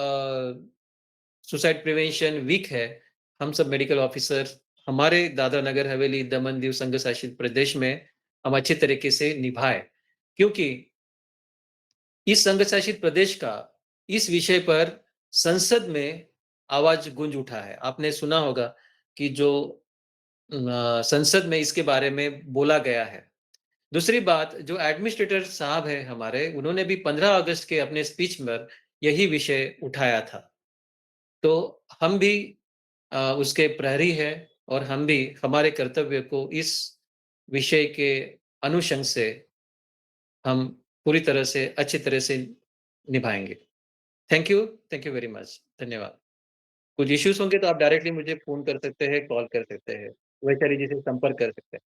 सुसाइड प्रिवेंशन वीक है, हम सब मेडिकल ऑफिसर हमारे दादरा नगर हवेली, दमन दीव संघ शासित प्रदेश में हम अच्छे तरीके से निभाएँ। क्योंकि इस संघ शासित प्रदेश का इस विषय पर संसद में आवाज़ गूंज उठा है। आपने सुना होगा कि जो संसद में इसके बारे में बोला गया है। दूसरी बात जो एडमिनिस्ट्रेटर साहब हैं हमारे, उन्होंने भी 15 अगस्त के अपने स्पीच में यही विषय उठाया था। तो हम भी उसके प्रहरी हैं और हम भी हमारे कर्तव्य को इस विषय के अनुषंग से हम पूरी तरह से अच्छी तरह से निभाएँगे। Thank you very much. धन्यवाद। कुछ इश्यूज़ होंगे तो आप डायरेक्टली मुझे फ़ोन कर सकते हैं, कॉल कर सकते हैं। वैशाली जी से संपर्क कर सकते हैं।